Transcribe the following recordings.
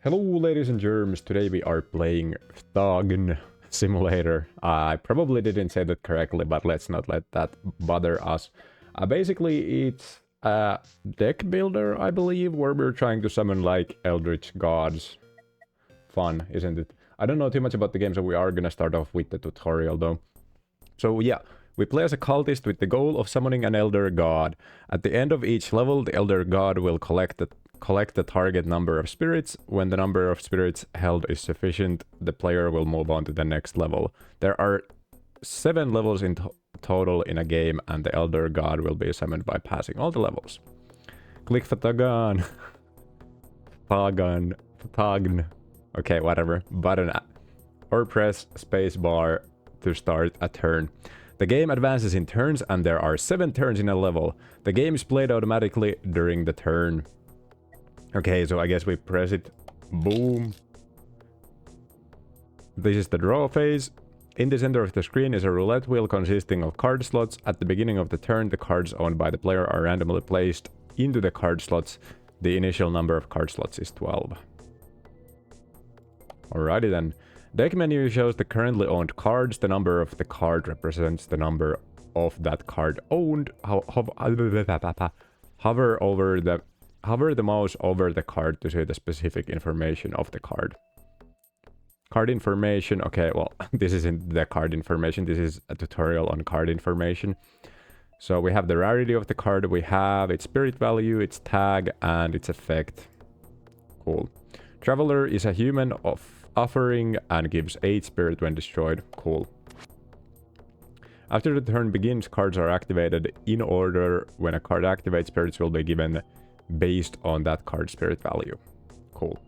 Hello ladies and germs, today we are playing Fhtagn Simulator. I probably didn't say that correctly, but let's not let that bother us. Basically it's a deck builder, I believe, where we're trying to summon like eldritch gods. Fun, isn't it? I don't know too much about the game, so we are gonna start off with the tutorial though. So yeah, we play as a cultist with the goal of summoning an elder god. At the end of each level, the elder god will collect the target number of spirits. When the number of spirits held is sufficient, the player will move on to the next level. There are 7 levels in total in a game, and the elder god will be summoned by passing all the levels. Click Fhtagn. Fhtagn. Okay, whatever. Button or press spacebar to start a turn. The game advances in turns, and there are 7 turns in a level. The game is played automatically during the turn. Okay, so I guess we press it. Boom. This is the draw phase. In the center of the screen is a roulette wheel consisting of card slots. At the beginning of the turn, the cards owned by the player are randomly placed into the card slots. The initial number of card slots is 12. Alrighty then. Deck menu shows the currently owned cards. The number of the card represents the number of that card owned. Hover the mouse over the card to see the specific information of the card. Card information. Okay, well, this isn't the card information. This is a tutorial on card information. So we have the rarity of the card. We have its spirit value, its tag, and its effect. Cool. Traveler is a human offering and gives 8 spirit when destroyed. Cool. After the turn begins, cards are activated in order. When a card activates, spirits will be given based on that card spirit value. Cool.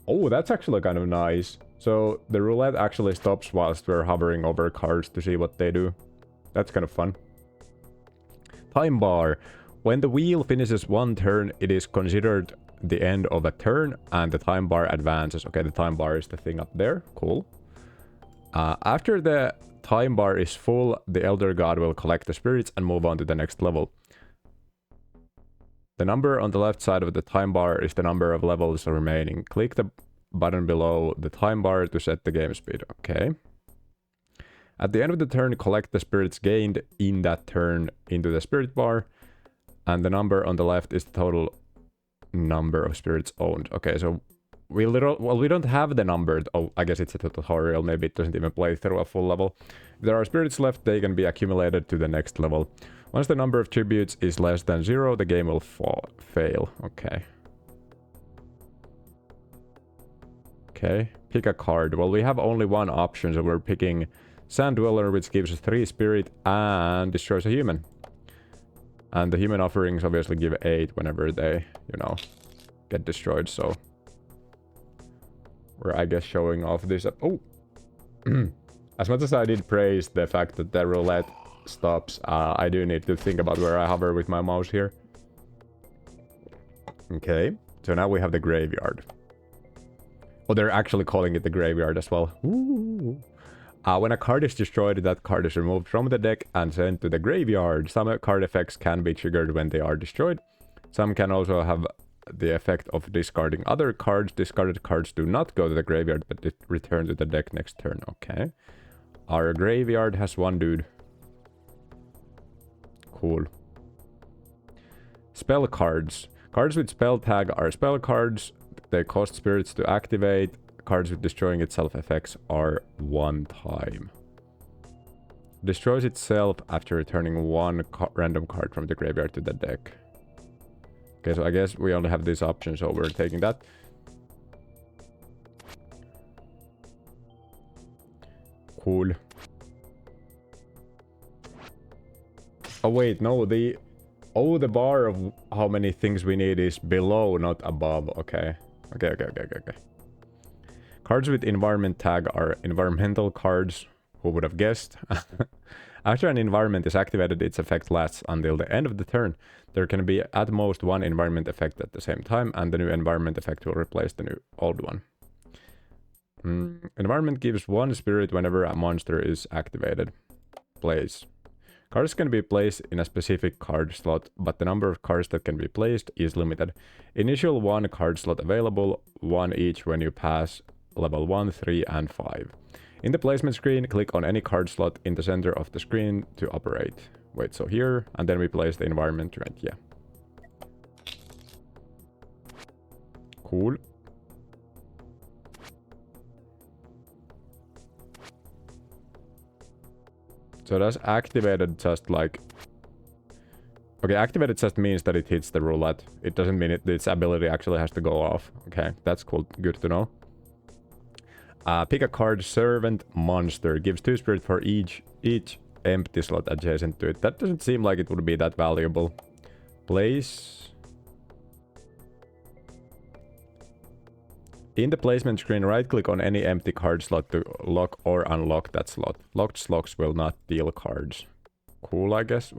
Oh, that's actually kind of nice. So the roulette actually stops whilst we're hovering over cards to see what they do. That's kind of fun. Time bar. When the wheel finishes one turn, it is considered the end of a turn and the time bar advances. Okay, the time bar is the thing up there. Cool. After the time bar is full, the elder god will collect the spirits and move on to the next level. The number on the left side of the time bar is the number of levels remaining. Click the button below the time bar to set the game speed. Okay. At the end of the turn, collect the spirits gained in that turn into the spirit bar. And the number on the left is the total number of spirits owned. Okay, so we don't have the number. Oh, I guess it's a tutorial. Maybe it doesn't even play through a full level. If there are spirits left, they can be accumulated to the next level. Once the number of tributes is less than 0, the game will fail. Okay. Okay, pick a card. Well, we have only one option, so we're picking Sand Dweller, which gives us 3 spirit and destroys a human. And the human offerings obviously give 8 whenever they, you know, get destroyed, so we're, I guess, showing off this. Oh! As much as I did praise the fact that the roulette stops, I do need to think about where I hover with my mouse here. Okay, so now we have the graveyard. Oh, they're actually calling it the graveyard as well. Ooh. When a card is destroyed, that card is removed from the deck and sent to the graveyard. Some card effects can be triggered when they are destroyed. Some can also have the effect of discarding other cards. Discarded cards do not go to the graveyard, but they return to the deck next turn. Okay. Our graveyard has 1 dude. Cool. Spell cards. Cards with spell tag are spell cards. They cost spirits to activate. Cards with destroying itself effects are 1 time. Destroys itself after returning 1 random card from the graveyard to the deck. Okay, so I guess we only have this option, so we're taking that. Cool. Oh wait, no, the bar of how many things we need is below, not above. Okay. Okay. Cards with environment tag are environmental cards. Who would have guessed? After an environment is activated, its effect lasts until the end of the turn. There can be at most 1 environment effect at the same time, and the new environment effect will replace the old one. Environment gives 1 spirit whenever a monster is activated. Plays. Cards can be placed in a specific card slot, but the number of cards that can be placed is limited. Initial 1 card slot available, 1 each when you pass level 1, 3, and 5. In the placement screen, click on any card slot in the center of the screen to operate. Wait, so here, and then we place the environment right, yeah. Cool. So that's activated just like... Okay, activated just means that it hits the roulette. It doesn't mean its ability actually has to go off. Okay, that's cool. Good to know. Pick a card, servant, monster. Gives 2 spirit for each empty slot adjacent to it. That doesn't seem like it would be that valuable. Place. In the placement screen, right-click on any empty card slot to lock or unlock that slot. Locked slots will not deal cards. Cool, I guess.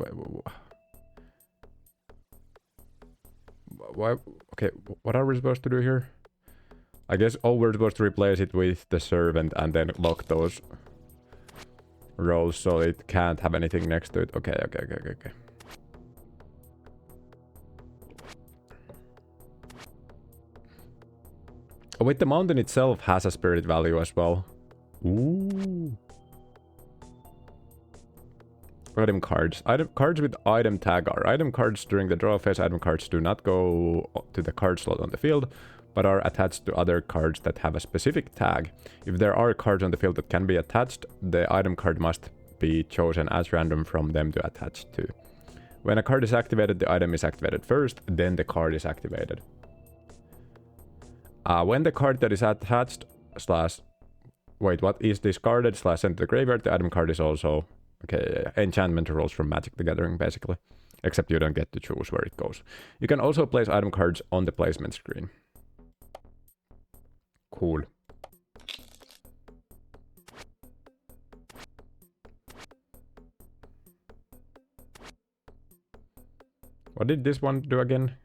Why? Okay, what are we supposed to do here? I guess, oh, we're supposed to replace it with the servant and then lock those rows so it can't have anything next to it. Okay. Oh, wait, the mountain itself has a spirit value as well. Ooh. Item cards. Cards with item tag are item cards during the draw phase. Item cards do not go to the card slot on the field, but are attached to other cards that have a specific tag. If there are cards on the field that can be attached, the item card must be chosen as random from them to attach to. When a card is activated, the item is activated first, then the card is activated. When the card that is attached is discarded / sent to the graveyard, the item card is also... Okay, enchantment rolls from Magic the Gathering, basically. Except you don't get to choose where it goes. You can also place item cards on the placement screen. Cool. What did this one do again?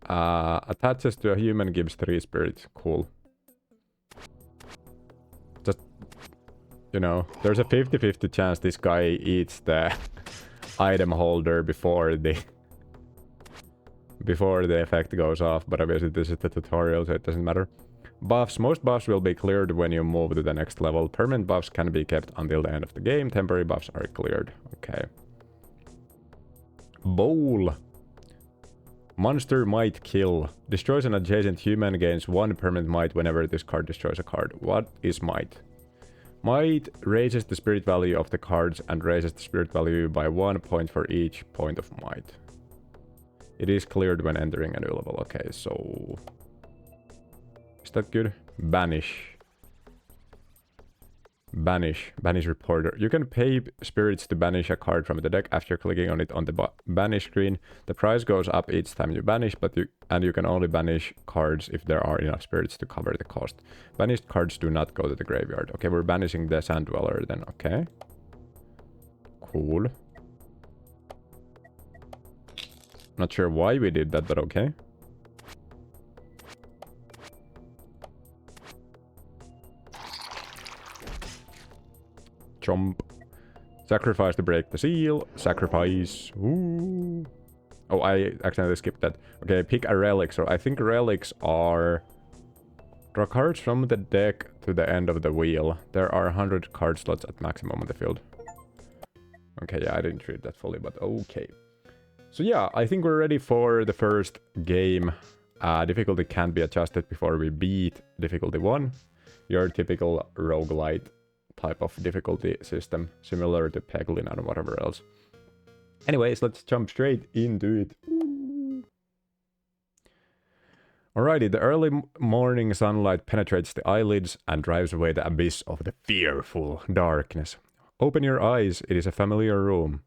Attaches to a human, gives 3 spirit. Cool. Just, you know, there's a 50-50 chance this guy eats the item holder before the effect goes off, but obviously this is the tutorial, so it doesn't matter. Buffs. Most buffs will be cleared when you move to the next level. Permanent buffs can be kept until the end of the game. Temporary buffs are cleared. Okay. Bowl. Monster Might Kill. Destroys an adjacent human, gains 1 permanent might whenever this card destroys a card. What is might? Might raises the spirit value of the cards and raises the spirit value by 1 point for each point of might. It is cleared when entering a new level. Okay, so... Is that good? Banish. Banish. Banish reporter. You can pay spirits to banish a card from the deck after clicking on it on the banish screen. The price goes up each time you banish, and you can only banish cards if there are enough spirits to cover the cost. Banished cards do not go to the graveyard. Okay, we're banishing the Sand Dweller then. Okay. Cool. Not sure why we did that, but okay. Jump. Sacrifice to break the seal. Sacrifice. Ooh. Oh, I accidentally skipped that. Okay, pick a relic. So I think relics are... Draw cards from the deck to the end of the wheel. There are 100 card slots at maximum on the field. Okay, yeah, I didn't read that fully, but okay. So yeah, I think we're ready for the first game. Difficulty can be adjusted before we beat difficulty 1. Your typical roguelite type of difficulty system, similar to Peglin and whatever else. Anyways, let's jump straight into it. Alrighty, the early morning sunlight penetrates the eyelids and drives away the abyss of the fearful darkness. Open your eyes, it is a familiar room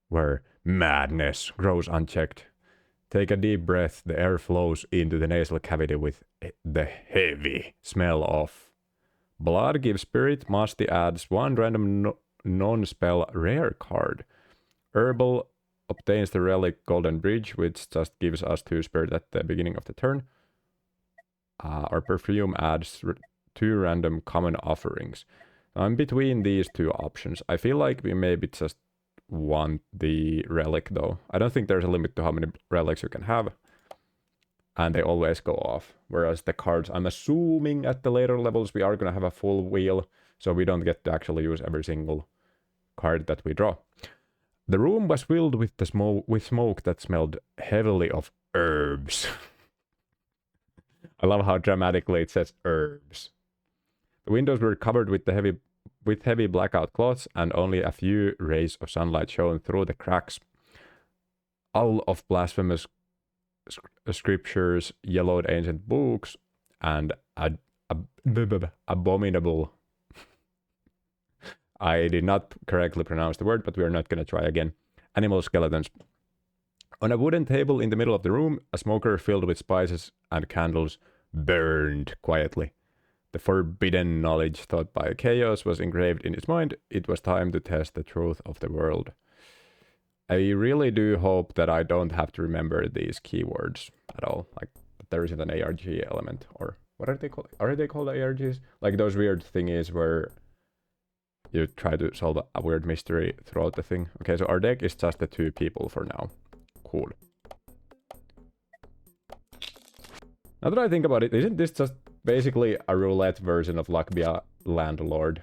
where madness grows unchecked. Take a deep breath, the air flows into the nasal cavity with the heavy smell of blood. Gives spirit, musty adds 1 random non-spell rare card. Herbal obtains the relic Golden Bridge, which just gives us 2 spirit at the beginning of the turn. Our perfume adds 2 random common offerings. I'm between these 2 options. I feel like we maybe just want the relic though. I don't think there's a limit to how many relics you can have. And they always go off. Whereas the cards, I'm assuming at the later levels we are going to have a full wheel, so we don't get to actually use every single card that we draw. The room was filled with smoke that smelled heavily of herbs. I love how dramatically it says herbs. The windows were covered with heavy blackout cloths, and only a few rays of sunlight shone through the cracks. All of blasphemous scriptures, yellowed ancient books, and abominable. I did not correctly pronounce the word, but we are not going to try again. Animal skeletons. On a wooden table in the middle of the room, a smoker filled with spices and candles burned quietly. The forbidden knowledge taught by Chaos was engraved in its mind. It was time to test the truth of the world. I really do hope that I don't have to remember these keywords at all. Like, there isn't an ARG element, or what are they called? Are they called ARGs? Like those weird thingies where you try to solve a weird mystery throughout the thing. Okay, so our deck is just the 2 people for now. Cool. Now that I think about it, isn't this just basically a roulette version of Lakbia Landlord?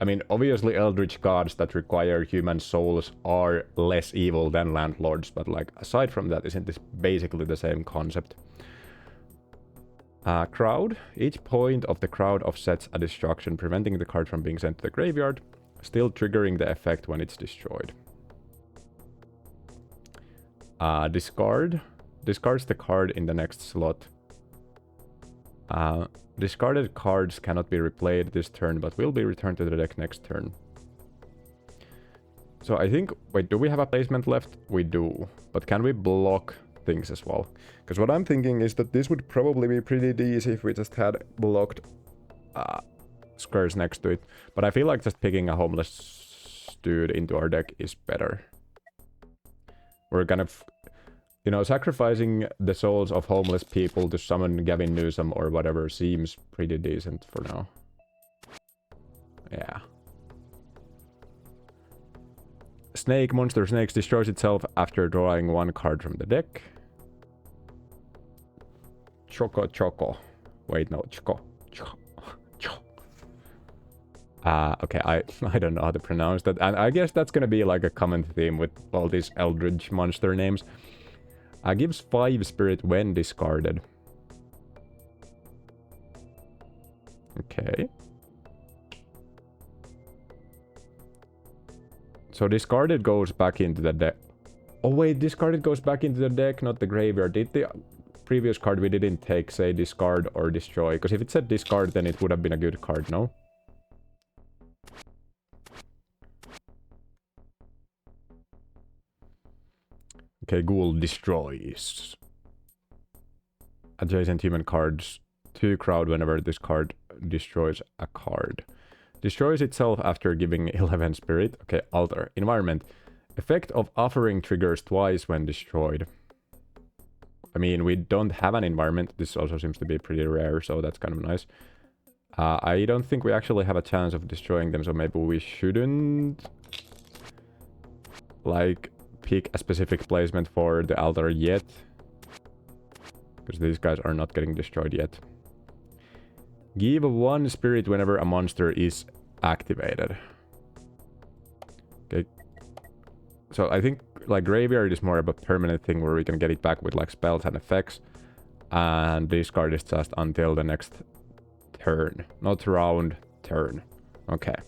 I mean, obviously eldritch gods that require human souls are less evil than landlords, but like, aside from that, isn't this basically the same concept? Crowd. Each point of the crowd offsets a destruction, preventing the card from being sent to the graveyard, still triggering the effect when it's destroyed. Discard. Discards the card in the next slot. Discarded cards cannot be replayed this turn, but will be returned to the deck next turn. So I think... Wait, do we have a placement left? We do. But can we block things as well? Because what I'm thinking is that this would probably be pretty easy if we just had blocked squares next to it. But I feel like just picking a homeless dude into our deck is better. We're gonna... You know, sacrificing the souls of homeless people to summon Gavin Newsom or whatever seems pretty decent for now. Yeah. Snake. Monster Snakes destroys itself after drawing 1 card from the deck. Choco. Wait, no. Choco. Okay, I don't know how to pronounce that. And I guess that's gonna be like a common theme with all these eldritch monster names. Gives 5 spirit when discarded. Okay. So discarded goes back into the deck. Oh wait, discarded goes back into the deck, not the graveyard. Did the previous card we didn't take say discard or destroy? Because if it said discard, then it would have been a good card, no? Okay, Ghoul destroys. Adjacent human cards to crowd whenever this card destroys a card. Destroys itself after giving 11 spirit. Okay, alter. Environment. Effect of offering triggers twice when destroyed. I mean, we don't have an environment. This also seems to be pretty rare, so that's kind of nice. I don't think we actually have a chance of destroying them, so maybe we shouldn't... like... pick a specific placement for the altar yet. Because these guys are not getting destroyed yet. Give 1 spirit whenever a monster is activated. Okay. So I think like graveyard is more of a permanent thing where we can get it back with like spells and effects. And discard is just until the next turn. Not round, turn. Okay.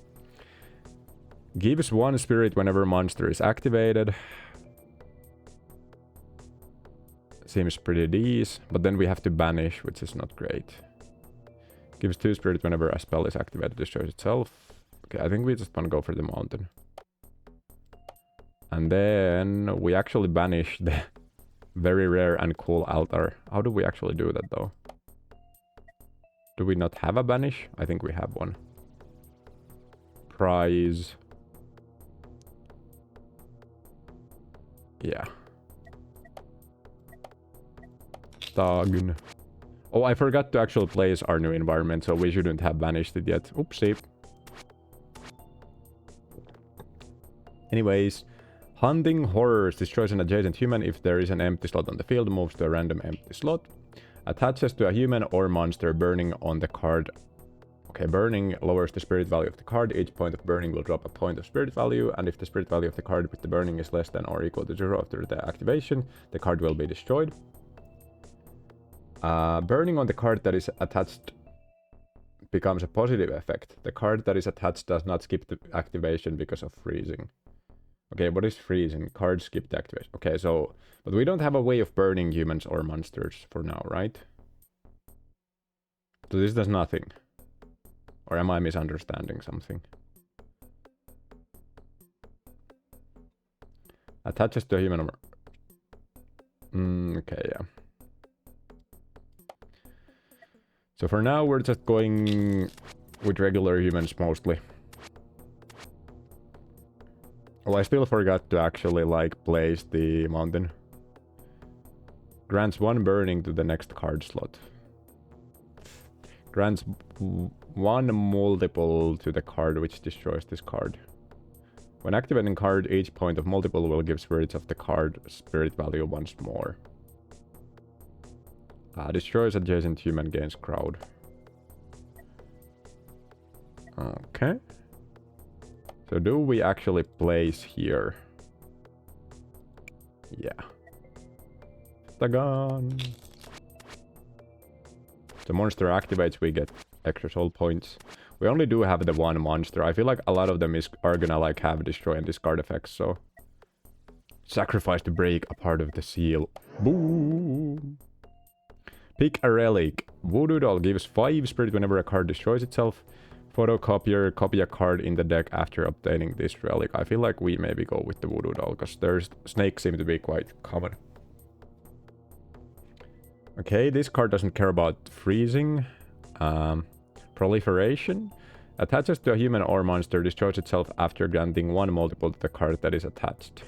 Gives 1 spirit whenever monster is activated. Seems pretty decent, but then we have to banish, which is not great. Gives 2 spirit whenever a spell is activated, destroys itself. Okay, I think we just want to go for the mountain. And then we actually banish the very rare and cool altar. How do we actually do that though? Do we not have a banish? I think we have one. Prize. Yeah. Fhtagn. Oh, I forgot to actually place our new environment, so we shouldn't have banished it yet. Oopsie. Anyways, hunting horrors destroys an adjacent human if there is an empty slot on the field, moves to a random empty slot. Attaches to a human or monster, burning on the card. Okay, burning lowers the spirit value of the card. Each point of burning will drop a point of spirit value, and if the spirit value of the card with the burning is less than or equal to 0 after the activation, the card will be destroyed. Burning on the card that is attached becomes a positive effect. The card that is attached does not skip the activation because of freezing. Okay, what is freezing? Cards skip the activation. Okay, so... But we don't have a way of burning humans or monsters for now, right? So this does nothing. Or am I misunderstanding something? Attaches to a human... okay, yeah. So for now, we're just going with regular humans mostly. Well, I still forgot to actually, like, place the mountain. Grants 1 burning to the next card slot. Grants 1 multiple to the card which destroys this card. When activating card, each point of multiple will give spirits of the card spirit value once more. Destroys adjacent human, gains crowd. Okay. So do we actually place here? Yeah. Fhtagn. The monster activates, we get extra soul points. We only do have the one monster. I feel like a lot of them are gonna like have destroy and discard effects, so... Sacrifice to break a part of the seal. Boom! Pick a relic. Voodoo doll gives 5 spirit whenever a card destroys itself. Photocopier, copy a card in the deck after obtaining this relic. I feel like we maybe go with the voodoo doll, because there's snakes seem to be quite common. Okay, this card doesn't care about freezing. Proliferation. Attaches to a human or monster, destroys itself after granting 1 multiple to the card that is attached.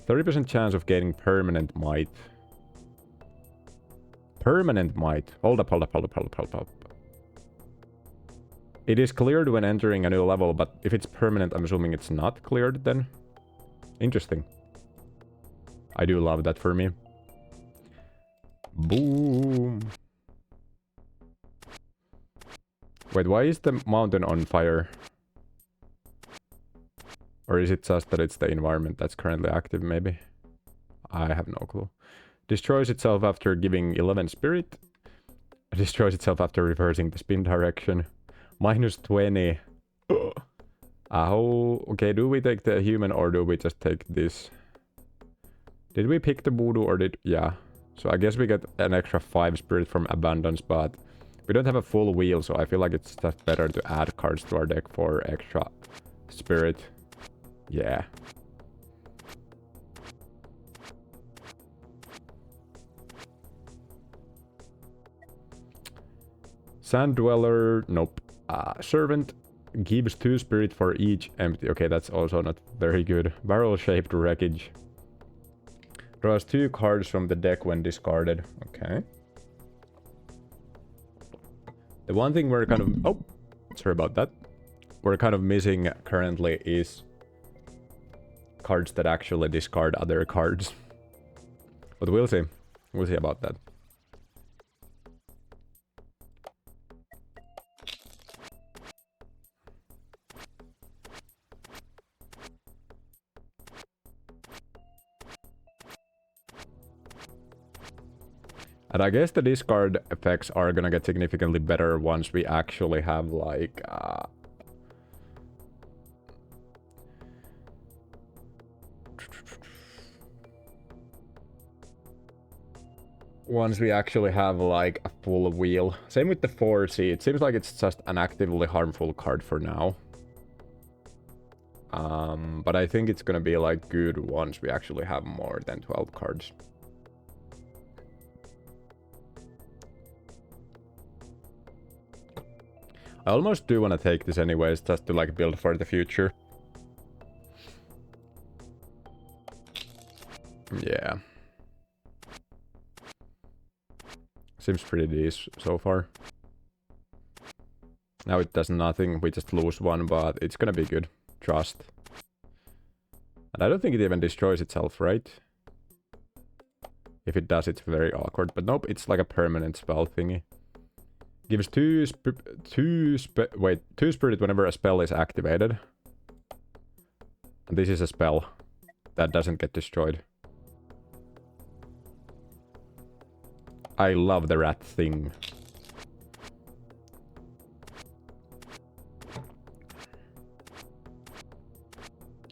30% chance of gaining permanent might. Permanent might. Hold up. It is cleared when entering a new level, but if it's permanent, I'm assuming it's not cleared then. Interesting. I do love that for me. Boom. Wait, why is the mountain on fire? Or is it just that it's the environment that's currently active, maybe? I have no clue. Destroys itself after giving 11 spirit. Destroys itself after reversing the spin direction. Minus 20. Okay, do we take the human or do we just take this? Did we pick the voodoo or did... Yeah. So I guess we get an extra 5 spirit from abundance, but we don't have a full wheel, so I feel like it's just better to add cards to our deck for extra spirit. Yeah. Sand Dweller, nope. Servant gives 2 spirit for each empty. Okay, that's also not very good. Barrel-shaped wreckage. Draws 2 cards from the deck when discarded. Okay. The one thing we're kind of... Oh, sorry about that. We're kind of missing currently is cards that actually discard other cards. But we'll see. We'll see about that. And I guess the discard effects are gonna get significantly better once we actually have, like, once we actually have, like, a full wheel. Same with the 4C. It seems like it's just an actively harmful card for now. But I think it's gonna be, like, good once we actually have more than 12 cards. I almost do want to take this anyways, just to like build for the future. Yeah. Seems pretty decent so far. Now it does nothing, we just lose 1, but it's gonna be good. trust. And I don't think it even destroys itself, right? If it does, it's very awkward. But nope, it's like a permanent spell thingy. Gives two spirit whenever a spell is activated. And this is a spell that doesn't get destroyed. I love the rat thing.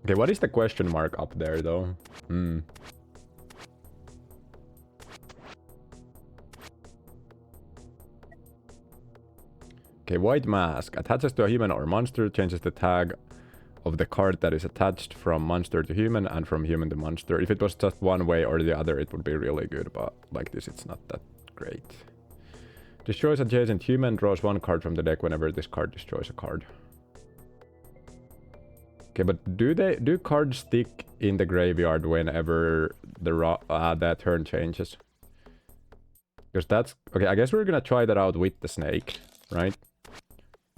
Okay, what is the question mark up there, though? Okay, white mask. Attaches to a human or monster, changes the tag of the card that is attached from monster to human and from human to monster. If it was just one way or the other, it would be really good, but like this, it's not that great. Destroys adjacent human, draws one card from the deck whenever this card destroys a card. Okay, but do cards stick in the graveyard whenever the turn changes? Because that's... Okay, I guess we're gonna try that out with the snake, right?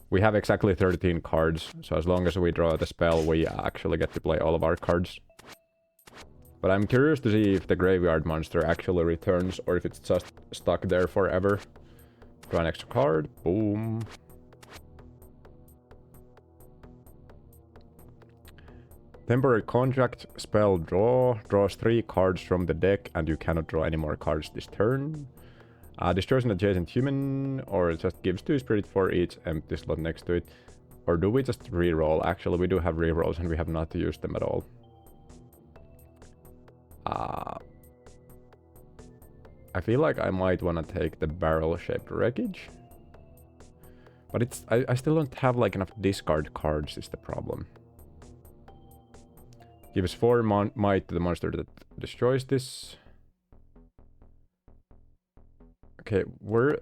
We have exactly 13 cards, so as long as we draw the spell, we actually get to play all of our cards. But I'm curious to see if the graveyard monster actually returns, or if it's just stuck there forever. Draw an extra card. Boom. Temporary contract, spell draw, draws 3 cards from the deck and you cannot draw any more cards this turn. Destroys an adjacent human, or it just gives 2 spirit for each empty slot next to it. Or do we just reroll? Actually, we do have rerolls and we have not used them at all. I feel like I might want to take the barrel-shaped wreckage. But it's I still don't have like enough discard cards is the problem. Gives 4 might to the monster that destroys this. Okay,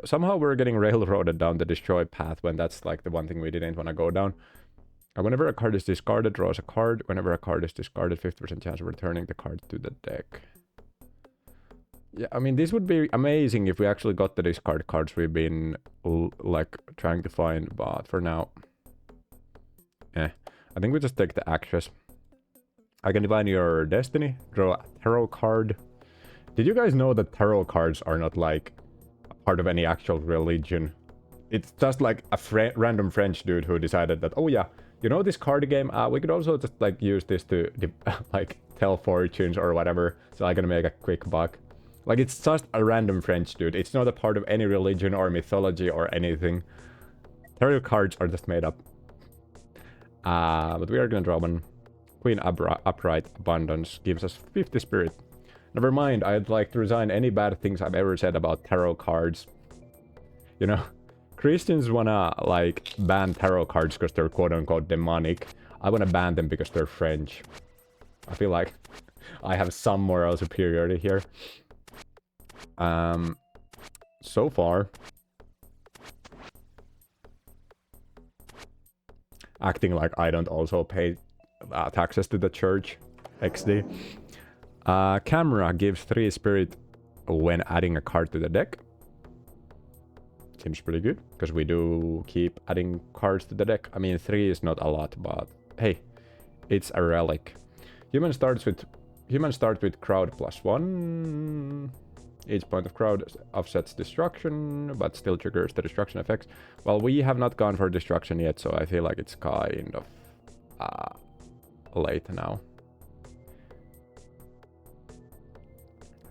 somehow we're getting railroaded down the destroy path when that's like the one thing we didn't want to go down. Whenever a card is discarded, draws a card. Whenever a card is discarded, 50% chance of returning the card to the deck. Yeah, I mean, this would be amazing if we actually got the discard cards we've been like trying to find, but for now, I think we just take the access. I can divine your destiny, draw a tarot card. Did you guys know that tarot cards are not like a part of any actual religion? It's just like a random French dude who decided that, oh yeah, you know this card game, we could also just like use this to like tell fortunes or whatever, so I can make a quick buck. Like, it's just a random French dude. It's not a part of any religion or mythology or anything. Tarot cards are just made up. But we are gonna draw one. Queen Upright Abundance gives us 50 spirit. Never mind, I'd like to resign any bad things I've ever said about tarot cards. You know, Christians wanna, like, ban tarot cards because they're quote-unquote demonic. I wanna ban them because they're French. I feel like I have some moral superiority here. So far... acting like I don't also pay taxes to the church. XD. Camera gives 3 spirit when adding a card to the deck. Seems pretty good, because we do keep adding cards to the deck. I mean, 3 is not a lot, but hey, it's a relic. Human starts with crowd +1. Each point of crowd offsets destruction, but still triggers the destruction effects. Well, we have not gone for destruction yet, so I feel like it's kind of late now.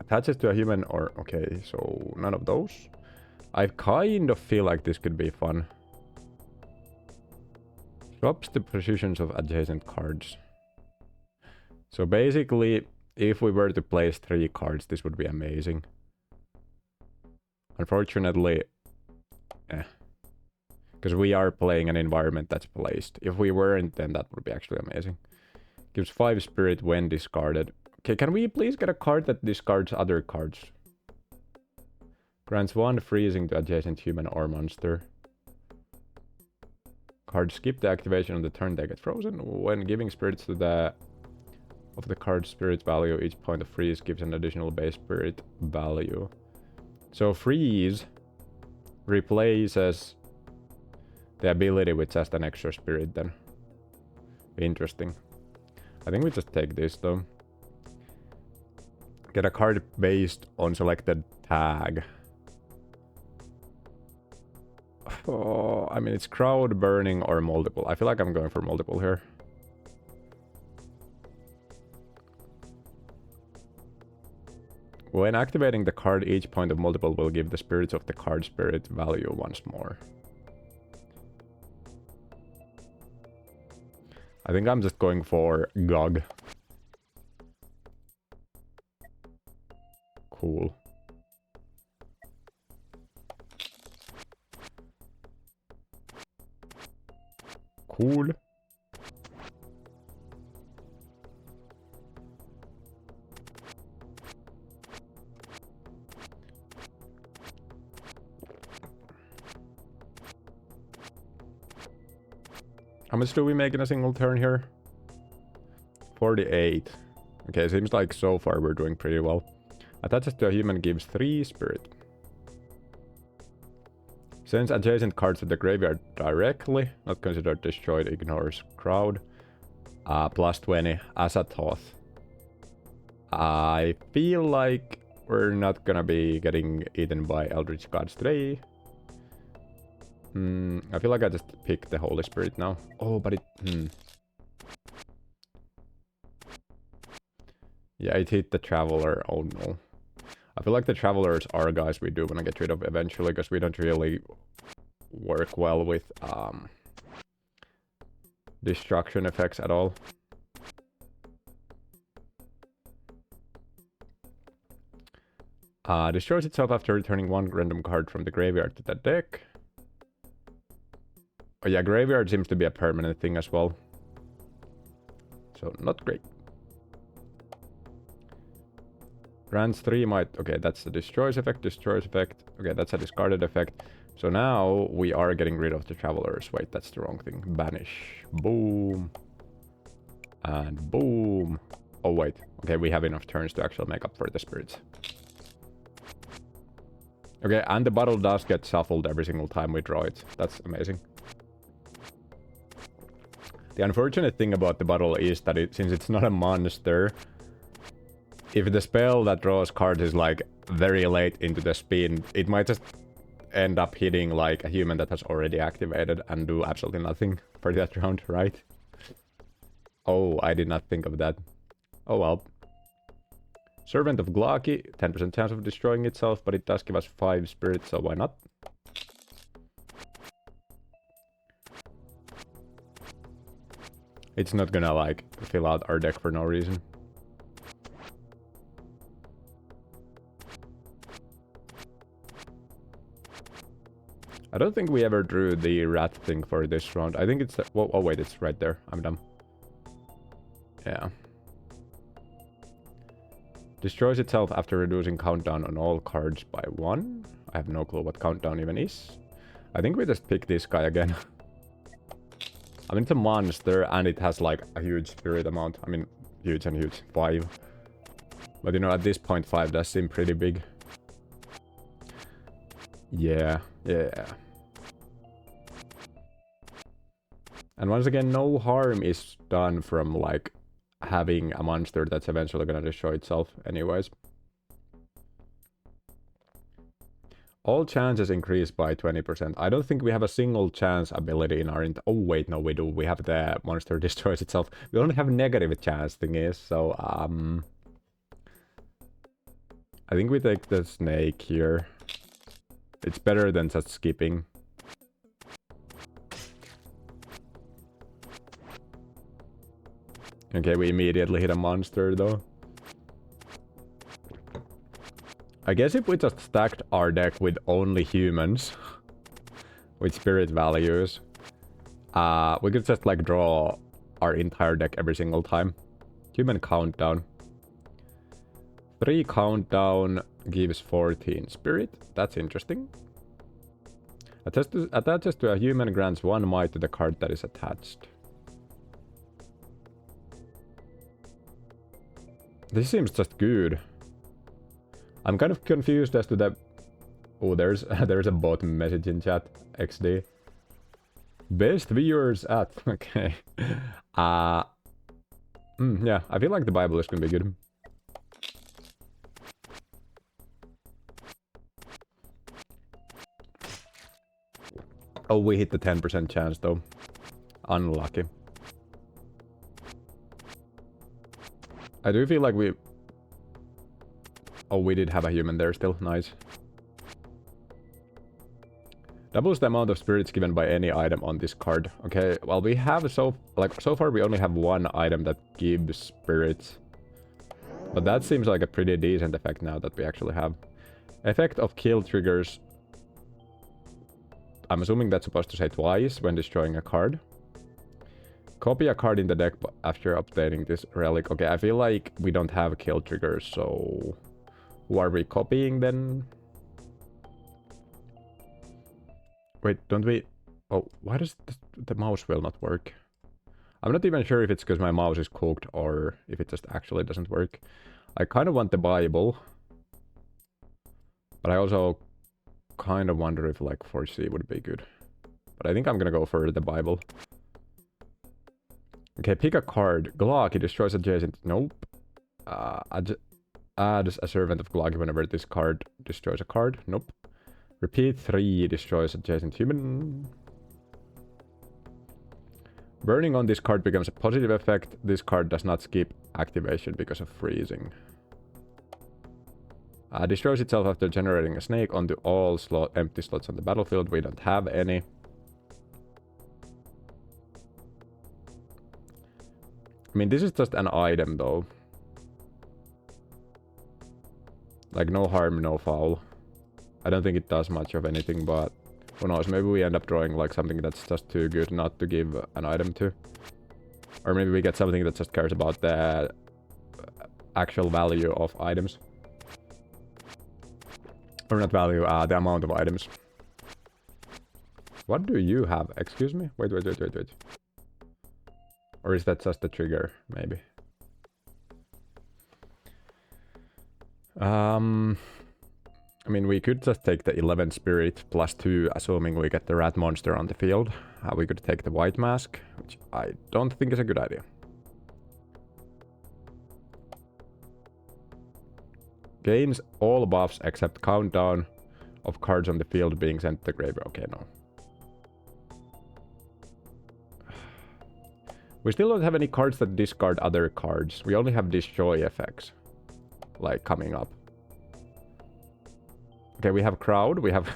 Attaches to a human or... okay, so none of those. I kind of feel like this could be fun. Swaps the positions of adjacent cards. So basically, if we were to place 3 cards, this would be amazing. Unfortunately, because we are playing an environment that's placed. If we weren't, then that would be actually amazing. Gives 5 spirit when discarded. Okay, can we please get a card that discards other cards? Grants 1 freezing to adjacent human or monster. Cards skip the activation on the turn they get frozen. When giving spirits to the card's spirit value, each point of freeze gives an additional base spirit value. So freeze replaces the ability with just an extra spirit then. Interesting. I think we just take this though. Get a card based on selected tag. Oh, I mean, it's crowd, burning, or multiple. I feel like I'm going for multiple here. When activating the card, each point of multiple will give the spirits of the card spirit value once more. I think I'm just going for GOG. Cool. Cool. How much do we make in a single turn here? 48. Okay, seems like so far we're doing pretty well. Attaches to a human gives 3 spirit. Sends adjacent cards to the graveyard directly. Not considered destroyed. Ignores crowd. Plus 20 as a toss. I feel like we're not gonna be getting eaten by eldritch gods today. I feel like I just picked the Holy Spirit now. Oh, but it... Yeah, it hit the Traveler. Oh no. I feel like the Travelers are guys we do want to get rid of eventually, because we don't really work well with destruction effects at all. Destroys itself after returning 1 random card from the graveyard to the deck. Oh yeah, graveyard seems to be a permanent thing as well. So, not great. Grants 3 might... Okay, that's the destroys effect, destroys effect. Okay, that's a discarded effect. So now we are getting rid of the Travelers. Wait, that's the wrong thing. Banish. Boom. And boom. Oh wait. Okay, we have enough turns to actually make up for the spirits. Okay, and the bottle does get shuffled every single time we draw it. That's amazing. The unfortunate thing about the bottle is that since it's not a monster, if the spell that draws cards is like very late into the spin, it might just end up hitting like a human that has already activated and do absolutely nothing for that round, right? Oh, I did not think of that. Oh well. Servant of Glaki, 10% chance of destroying itself, but it does give us 5 spirits, so why not? It's not gonna like fill out our deck for no reason. I don't think we ever drew the rat thing for this round. I think it's... Whoa, oh wait, it's right there. I'm dumb. Yeah. Destroys itself after reducing countdown on all cards by 1. I have no clue what countdown even is. I think we just pick this guy again. I mean, it's a monster and it has like a huge spirit amount. I mean, huge and huge. 5. But you know, at this point 5 does seem pretty big. Yeah, yeah. And once again, no harm is done from like having a monster that's eventually gonna destroy itself anyways. All chances increase by 20%. I don't think we have a single chance ability in our... Oh wait, no we do. We have the monster destroys itself. We only have negative chance thing is, so I think we take the snake here. It's better than just skipping. Okay, we immediately hit a monster though. I guess if we just stacked our deck with only humans with spirit values, we could just like draw our entire deck every single time. Human countdown. 3 countdown gives 14 spirit. That's interesting. Attaches to a human, grants 1 might to the card that is attached. This seems just good. I'm kind of confused as to the... Oh, there's a bot message in chat. XD. Best viewers at... Okay. Yeah, I feel like the Bible is gonna be good. Oh, we hit the 10% chance though. Unlucky. I do feel like we... Oh, we did have a human there still. Nice. Doubles the amount of spirits given by any item on this card. Okay, well we have so far we only have one item that gives spirits. But that seems like a pretty decent effect now that we actually have. Effect of kill triggers. I'm assuming that's supposed to say twice when destroying a card. Copy a card in the deck after updating this relic. Okay, I feel like we don't have kill triggers, so... Who are we copying then? Wait, don't we... Oh, why does the mouse will not work? I'm not even sure if it's because my mouse is cooked or if it just actually doesn't work. I kind of want the Bible. But I also kind of wonder if like 4C would be good. But I think I'm gonna go for the Bible. Okay, pick a card. Glocky destroys adjacent... Nope. Adds a servant of Glocky whenever this card destroys a card. Nope. Repeat 3 destroys adjacent human. Burning on this card becomes a positive effect. This card does not skip activation because of freezing. Destroys itself after generating a snake onto all empty slots on the battlefield. We don't have any. I mean, this is just an item though. Like, no harm, no foul. I don't think it does much of anything, but who knows, maybe we end up drawing like something that's just too good not to give an item to. Or maybe we get something that just cares about the actual value of items. Or not value, the amount of items. What do you have? Excuse me? Wait. Or is that just the trigger, maybe? I mean, we could just take the 11 spirit plus 2, assuming we get the rat monster on the field. We could take the white mask, which I don't think is a good idea. Gains all buffs except countdown of cards on the field being sent to the graveyard. Okay, no. We still don't have any cards that discard other cards. We only have destroy effects, like, coming up. Okay, we have crowd, we have...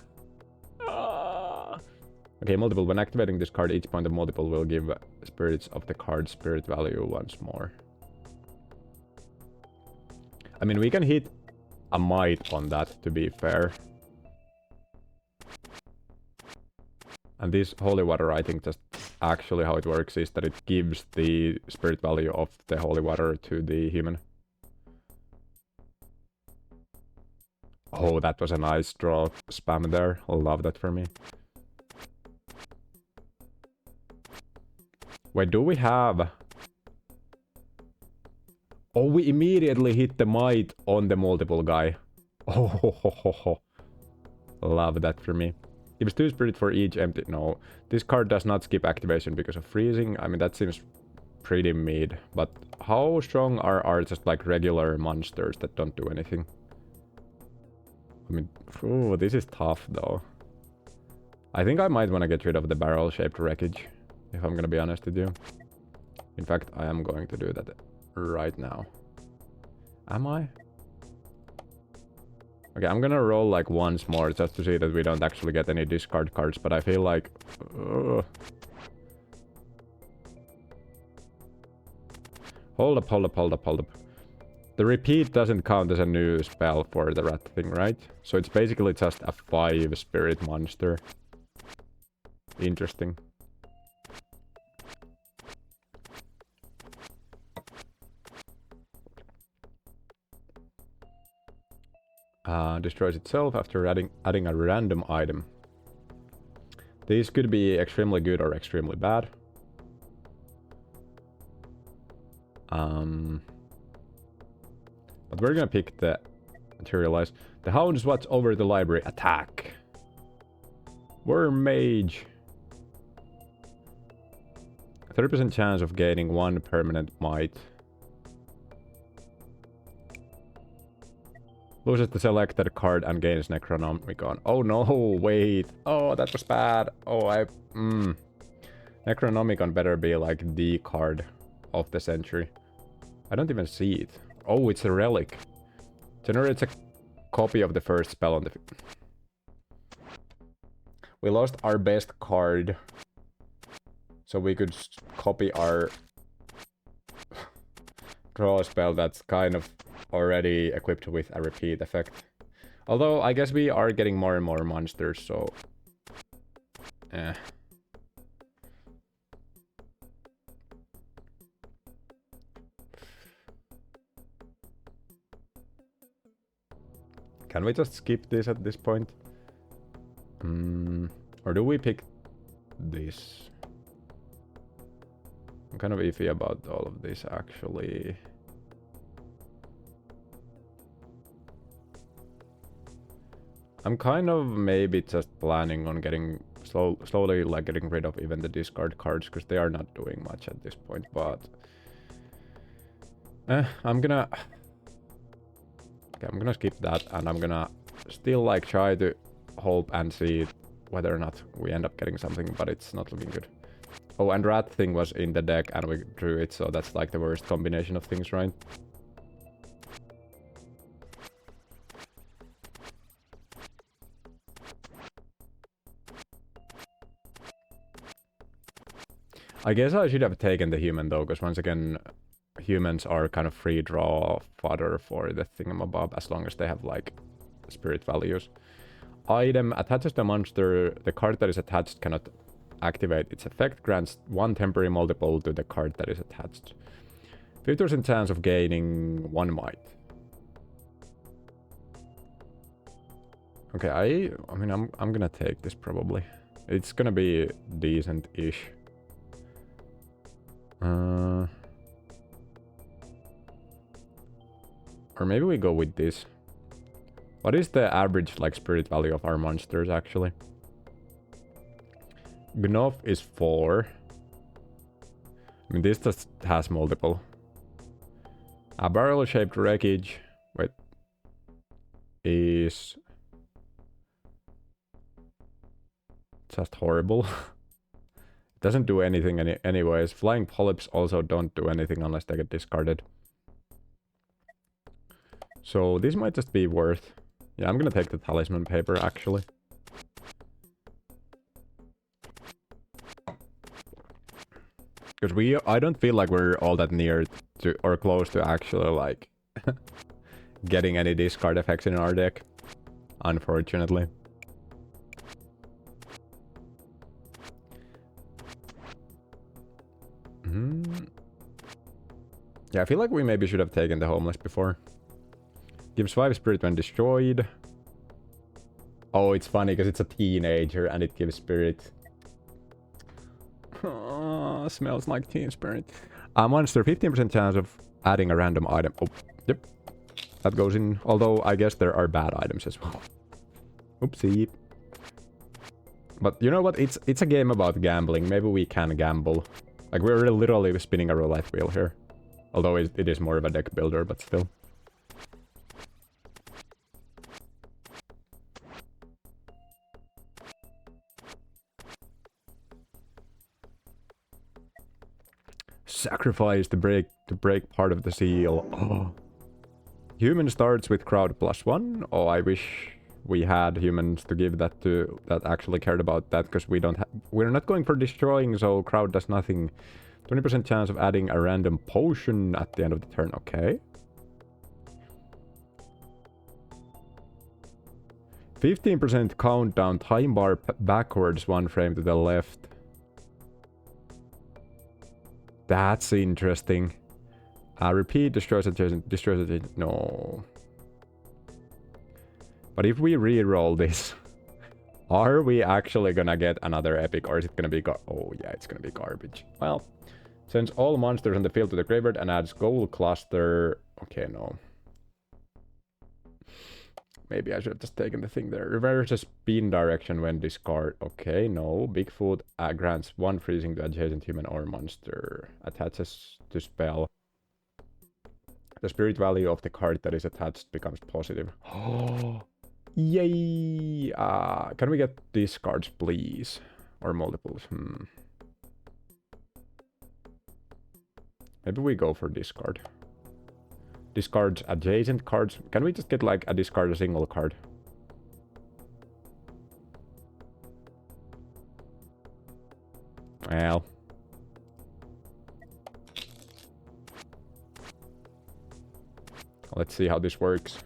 Okay, multiple. When activating this card, each point of multiple will give spirits of the card spirit value once more. I mean, we can hit a might on that, to be fair. And this holy water, I think just actually how it works is that it gives the spirit value of the holy water to the human. Oh, that was a nice draw spam there. Love that for me. Wait, do we have... Oh, we immediately hit the might on the multiple guy. Oh, ho, ho. Love that for me. Gives 2 spirit for each empty... No, this card does not skip activation because of freezing. I mean, that seems pretty mid. But how strong are just like regular monsters that don't do anything? I mean, ooh, this is tough though. I think I might want to get rid of the barrel-shaped wreckage, if I'm gonna be honest with you. In fact, I am going to do that right now. Am I? Okay, I'm gonna roll like once more just to see that we don't actually get any discard cards, but I feel like... Hold up. The repeat doesn't count as a new spell for the rat thing, right? So it's basically just a 5 spirit monster. Interesting. Destroys itself after adding a random item. These could be extremely good or extremely bad. But we're gonna pick the materialize. The hounds watch over the library. Attack. Worm mage. 30% chance of gaining 1 permanent might. Loses the selected card and gains Necronomicon. Oh no, wait. Oh, that was bad. Oh, Necronomicon better be like the card of the century. I don't even see it. Oh, it's a relic. Generates a copy of the first spell on the... We lost our best card. So we could copy our... draw a spell that's kind of already equipped with a repeat effect. Although, I guess we are getting more and more monsters, so... Eh. Can we just skip this at this point? Or do we pick this? I'm kind of iffy about all of this, actually. I'm kind of maybe just planning on getting slowly like getting rid of even the discard cards, because they are not doing much at this point, but I'm gonna skip that, and I'm gonna still like try to hope and see whether or not we end up getting something, but it's not looking good. Oh, and rat thing was in the deck and we drew it, so that's like the worst combination of things, right? I guess I should have taken the human though, because once again, humans are kind of free draw fodder for the thingamabob as long as they have like spirit values. Item attaches the monster. The card that is attached cannot activate its effect. Grants 1 temporary multiple to the card that is attached. 50% chance of gaining 1 might. Okay, I mean I'm gonna take this probably. It's gonna be decent-ish. Or maybe we go with this. What is the average like spirit value of our monsters actually? Gnoff is 4. I mean this just has multiple. A barrel-shaped wreckage, wait, is just horrible. It doesn't do anything anyways. Flying polyps also don't do anything unless they get discarded. So this might just be worth... Yeah, I'm gonna take the talisman paper actually. Because I don't feel like we're all that near to or close to actually like getting any discard effects in our deck, unfortunately. Yeah, I feel like we maybe should have taken the homeless before. Gives 5 spirit when destroyed. Oh, it's funny because it's a teenager and it gives spirit. Oh, smells like teen spirit. Monster, 15% chance of adding a random item. Oh, yep. That goes in. Although, I guess there are bad items as well. Oopsie. But you know what? It's a game about gambling. Maybe we can gamble. Like, we're literally spinning a roulette wheel here. Although it is more of a deck builder, but still. Sacrifice to break part of the seal. Oh. Human starts with crowd +1. Oh, I wish we had humans to give that to that actually cared about that, because we're not going for destroying, so crowd does nothing. 20% chance of adding a random potion at the end of the turn. Okay. 15% countdown, time bar backwards 1 frame to the left. That's interesting. Repeat, destroys adjacent, no. But if we re-roll this, are we actually gonna get another epic, or is it gonna be oh yeah, it's gonna be garbage. Well, sends all monsters on the field to the graveyard and adds gold cluster. Okay, no. Maybe I should have just taken the thing there. Reverse the spin direction when discard. Okay, no. Bigfoot grants 1 freezing to adjacent human or monster. Attaches to spell. The spirit value of the card that is attached becomes positive. Oh, yay! Can we get these cards, please? Or multiples? Maybe we go for discard. Discards adjacent cards. Can we just get like a discard a single card? Well. Let's see how this works.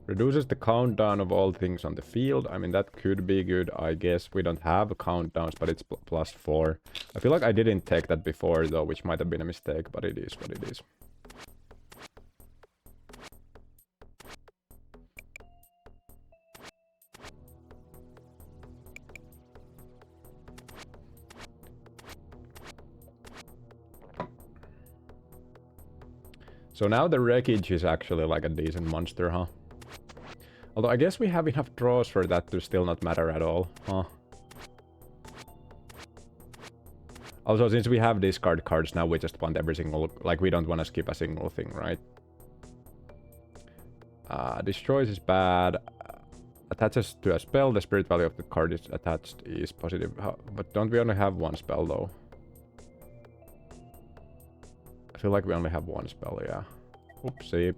Reduces the countdown of all things on the field. I mean, that could be good, I guess. We don't have countdowns, but it's +4. I feel like I didn't take that before, though, which might have been a mistake, but it is what it is. So now the wreckage is actually like a decent monster, huh? Although I guess we have enough draws for that to still not matter at all, huh? Also, since we have discard cards now, we just want every single... Like, we don't want to skip a single thing, right? Destroys is bad. Attaches to a spell. The spirit value of the card is attached is positive. But don't we only have one spell, though? I feel like we only have one spell, yeah. Oopsie.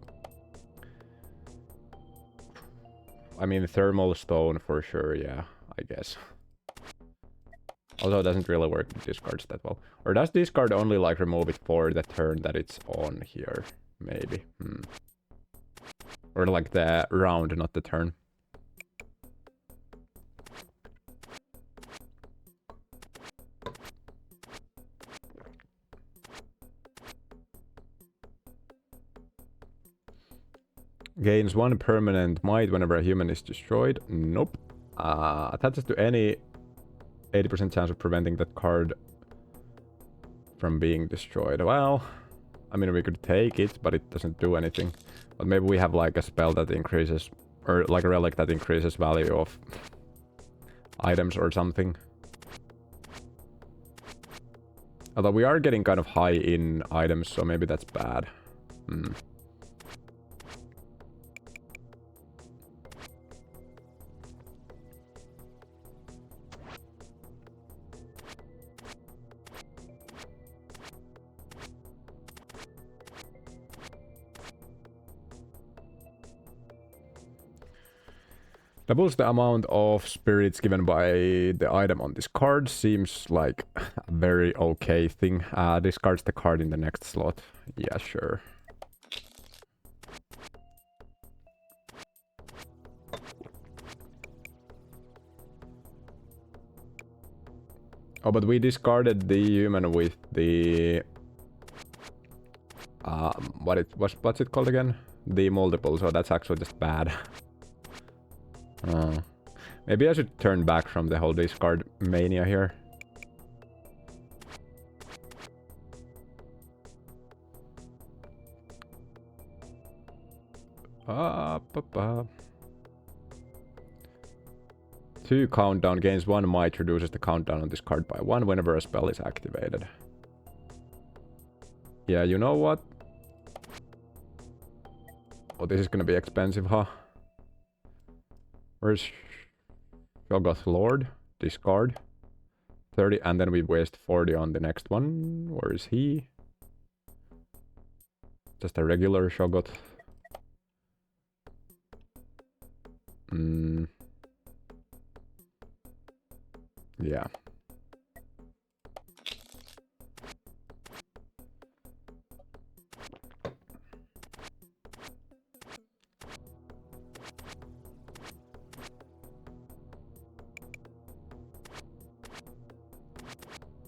I mean, thermal stone for sure, yeah, I guess. Also, it doesn't really work with discards that well. Or does discard only, like, remove it for the turn that it's on here? Maybe. Or, like, the round, not the turn. Gains 1 permanent might whenever a human is destroyed. Nope. Attaches to any 80% chance of preventing that card from being destroyed. Well, I mean, we could take it, but it doesn't do anything. But maybe we have like a spell that increases, or like a relic that increases value of items or something. Although we are getting kind of high in items, so maybe that's bad. Doubles the amount of spirits given by the item on this card. Seems like a very okay thing. Discards the card in the next slot. Yeah, sure. Oh, but we discarded the human with the... what's it called again? The multiple, so that's actually just bad. Maybe I should turn back from the whole discard mania here. Two countdown gains 1 might, reduces the countdown on this card by 1 whenever a spell is activated. Yeah, you know what? Oh, this is gonna be expensive, huh? Where's Shoggoth Lord? Discard. 30, and then we waste 40 on the next one. Where is he? Just a regular Shoggoth. Yeah.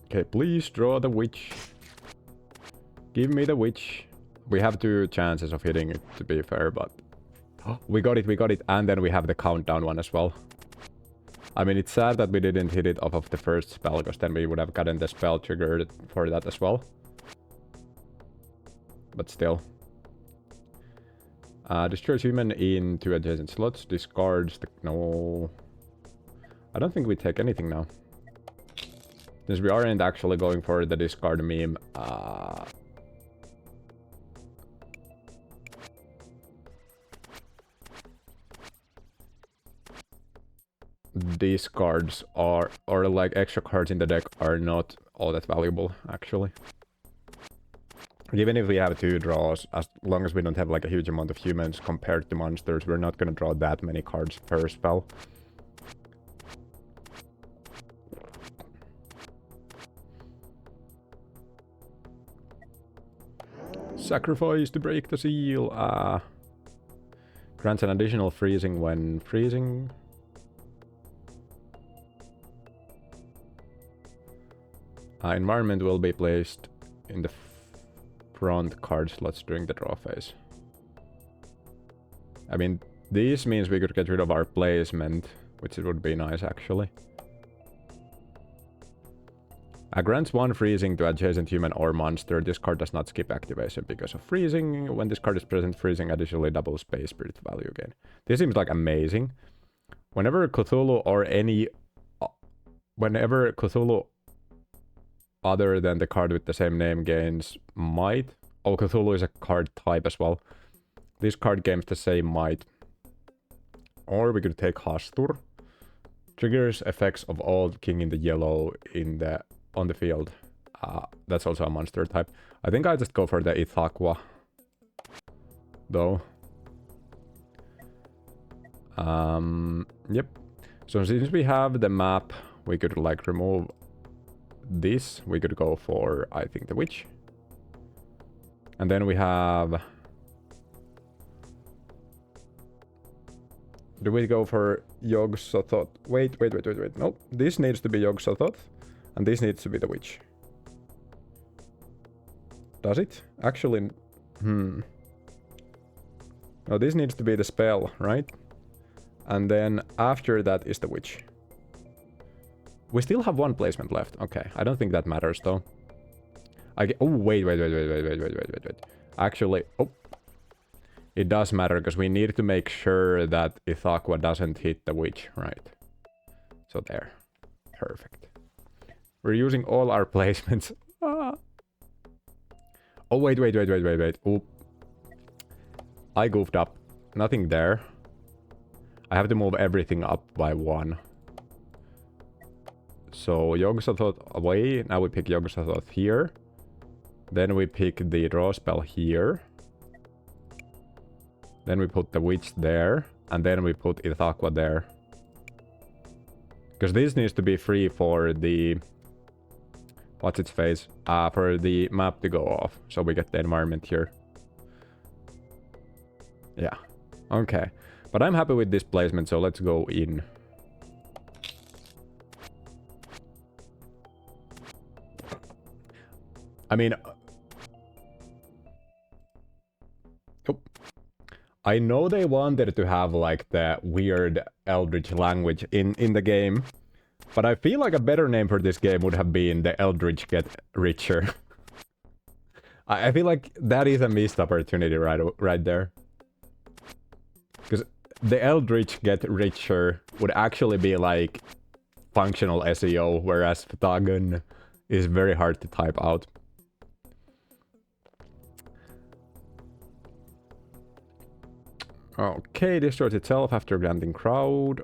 Okay, please draw the witch. Give me the witch. We have 2 chances of hitting it, to be fair, but... we got it, and then we have the countdown one as well. I mean, it's sad that we didn't hit it off of the first spell, because then we would have gotten the spell triggered for that as well. But still. Destroys human in 2 adjacent slots. Discards the... no... I don't think we take anything now. Since we aren't actually going for the discard meme. These cards are, or like extra cards in the deck are not all that valuable, actually. Even if we have 2 draws, as long as we don't have like a huge amount of humans compared to monsters, we're not gonna draw that many cards per spell. Sacrifice to break the seal. Grants an additional freezing when freezing. Environment will be placed in the front card slots during the draw phase. I mean, this means we could get rid of our placement, which it would be nice actually. Grants 1 freezing to adjacent human or monster. This card does not skip activation because of freezing. When this card is present, freezing additionally doubles space spirit value again. This seems like amazing. Whenever Cthulhu or any... whenever Cthulhu other than the card with the same name gains might... oh, Cthulhu is a card type as well. This card gains the same might. Or we could take Hastur. Triggers effects of all king in the yellow in the... on the field. That's also a monster type. I think I'll just go for the Ithaqua. Though. Yep. So since we have the map, we could like remove this. We could go for, I think, the witch. And then we have... do we go for Yog-Sothoth? Wait. Nope. This needs to be Yog-Sothoth. And this needs to be the witch. Does it? Actually... no, this needs to be the spell, right? And then after that is the witch. We still have 1 placement left. Okay, I don't think that matters though. Oh, wait. Actually, oh. It does matter because we need to make sure that Ithaqua doesn't hit the witch, right? So there. Perfect. We're using all our placements. Oh, wait. Oop. I goofed up. Nothing there. I have to move everything up by 1. So Yog-Sothoth away. Now we pick Yog-Sothoth here. Then we pick the draw spell here. Then we put the witch there. And then we put Ithaqua there. Because this needs to be free for the... what's its face? For the map to go off. So we get the environment here. Yeah. Okay. But I'm happy with this placement, so let's go in. I mean... oh. I know they wanted to have like the weird eldritch language in the game. But I feel like a better name for this game would have been the Eldritch Get Richer. I feel like that is a missed opportunity right there. Because the Eldritch Get Richer would actually be like functional SEO, whereas Fhtagn is very hard to type out. Okay, destroys itself after granting crowd.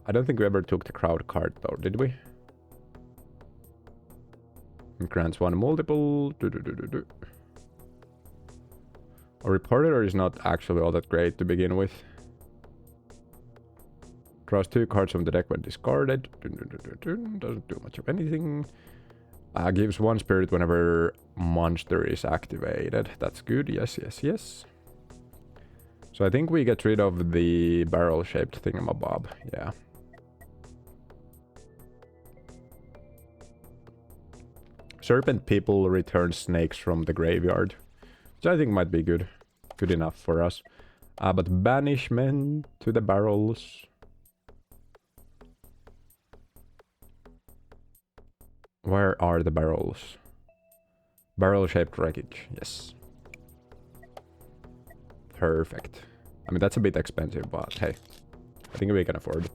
I don't think we ever took the crowd card though, did we? It grants 1 multiple. A reporter is not actually all that great to begin with. Draws 2 cards from the deck when discarded. Doesn't do much of anything. Gives 1 spirit whenever monster is activated. That's good. Yes. So I think we get rid of the barrel-shaped thingamabob. Yeah. Serpent people return snakes from the graveyard. Which I think might be good. Good enough for us. But banishment to the barrels. Where are the barrels? Barrel-shaped wreckage, yes. Perfect. I mean, that's a bit expensive, but hey. I think we can afford it.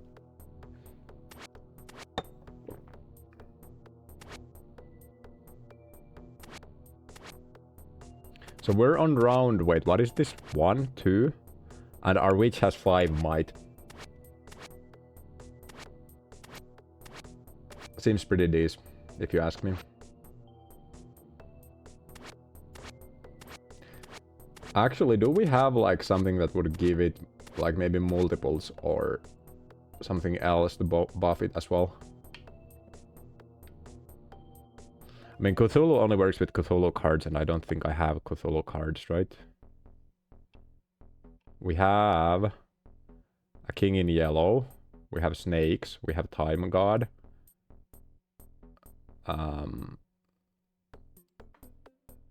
So we're on round... Wait, what is this? 1, 2... And our witch has 5 might. Seems pretty decent, if you ask me. Actually, do we have like something that would give it like maybe multiples or something else to buff it as well? I mean, Cthulhu only works with Cthulhu cards, and I don't think I have Cthulhu cards, right? We have a king in yellow. We have snakes. We have time god.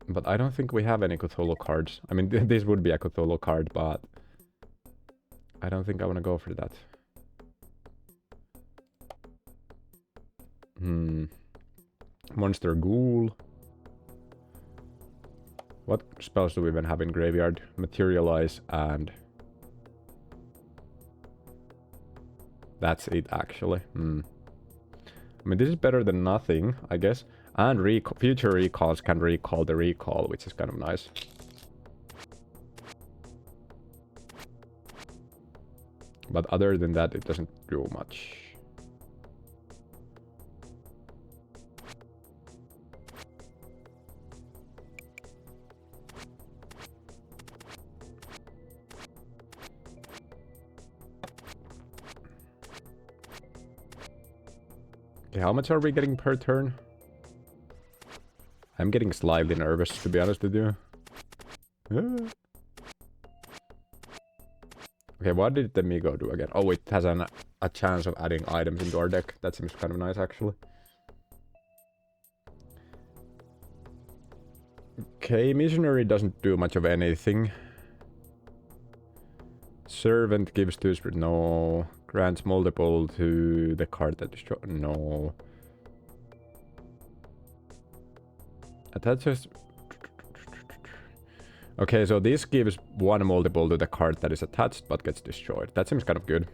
But I don't think we have any Cthulhu cards. I mean, this would be a Cthulhu card, but I don't think I want to go for that. Monster Ghoul. What spells do we even have in graveyard? Materialize and... That's it, actually. I mean, this is better than nothing, I guess. And future recalls can recall the recall, which is kind of nice. But other than that, it doesn't do much. Okay, how much are we getting per turn? I'm getting slightly nervous, to be honest with you. Okay, what did the Migo do again? Oh, it has a chance of adding items into our deck. That seems kind of nice, actually. Okay, Missionary doesn't do much of anything. Servant gives 2 spirit. No. Grants multiple to the card that is drawn. No. Attaches... Okay, so this gives 1 multiple to the card that is attached but gets destroyed. That seems kind of good.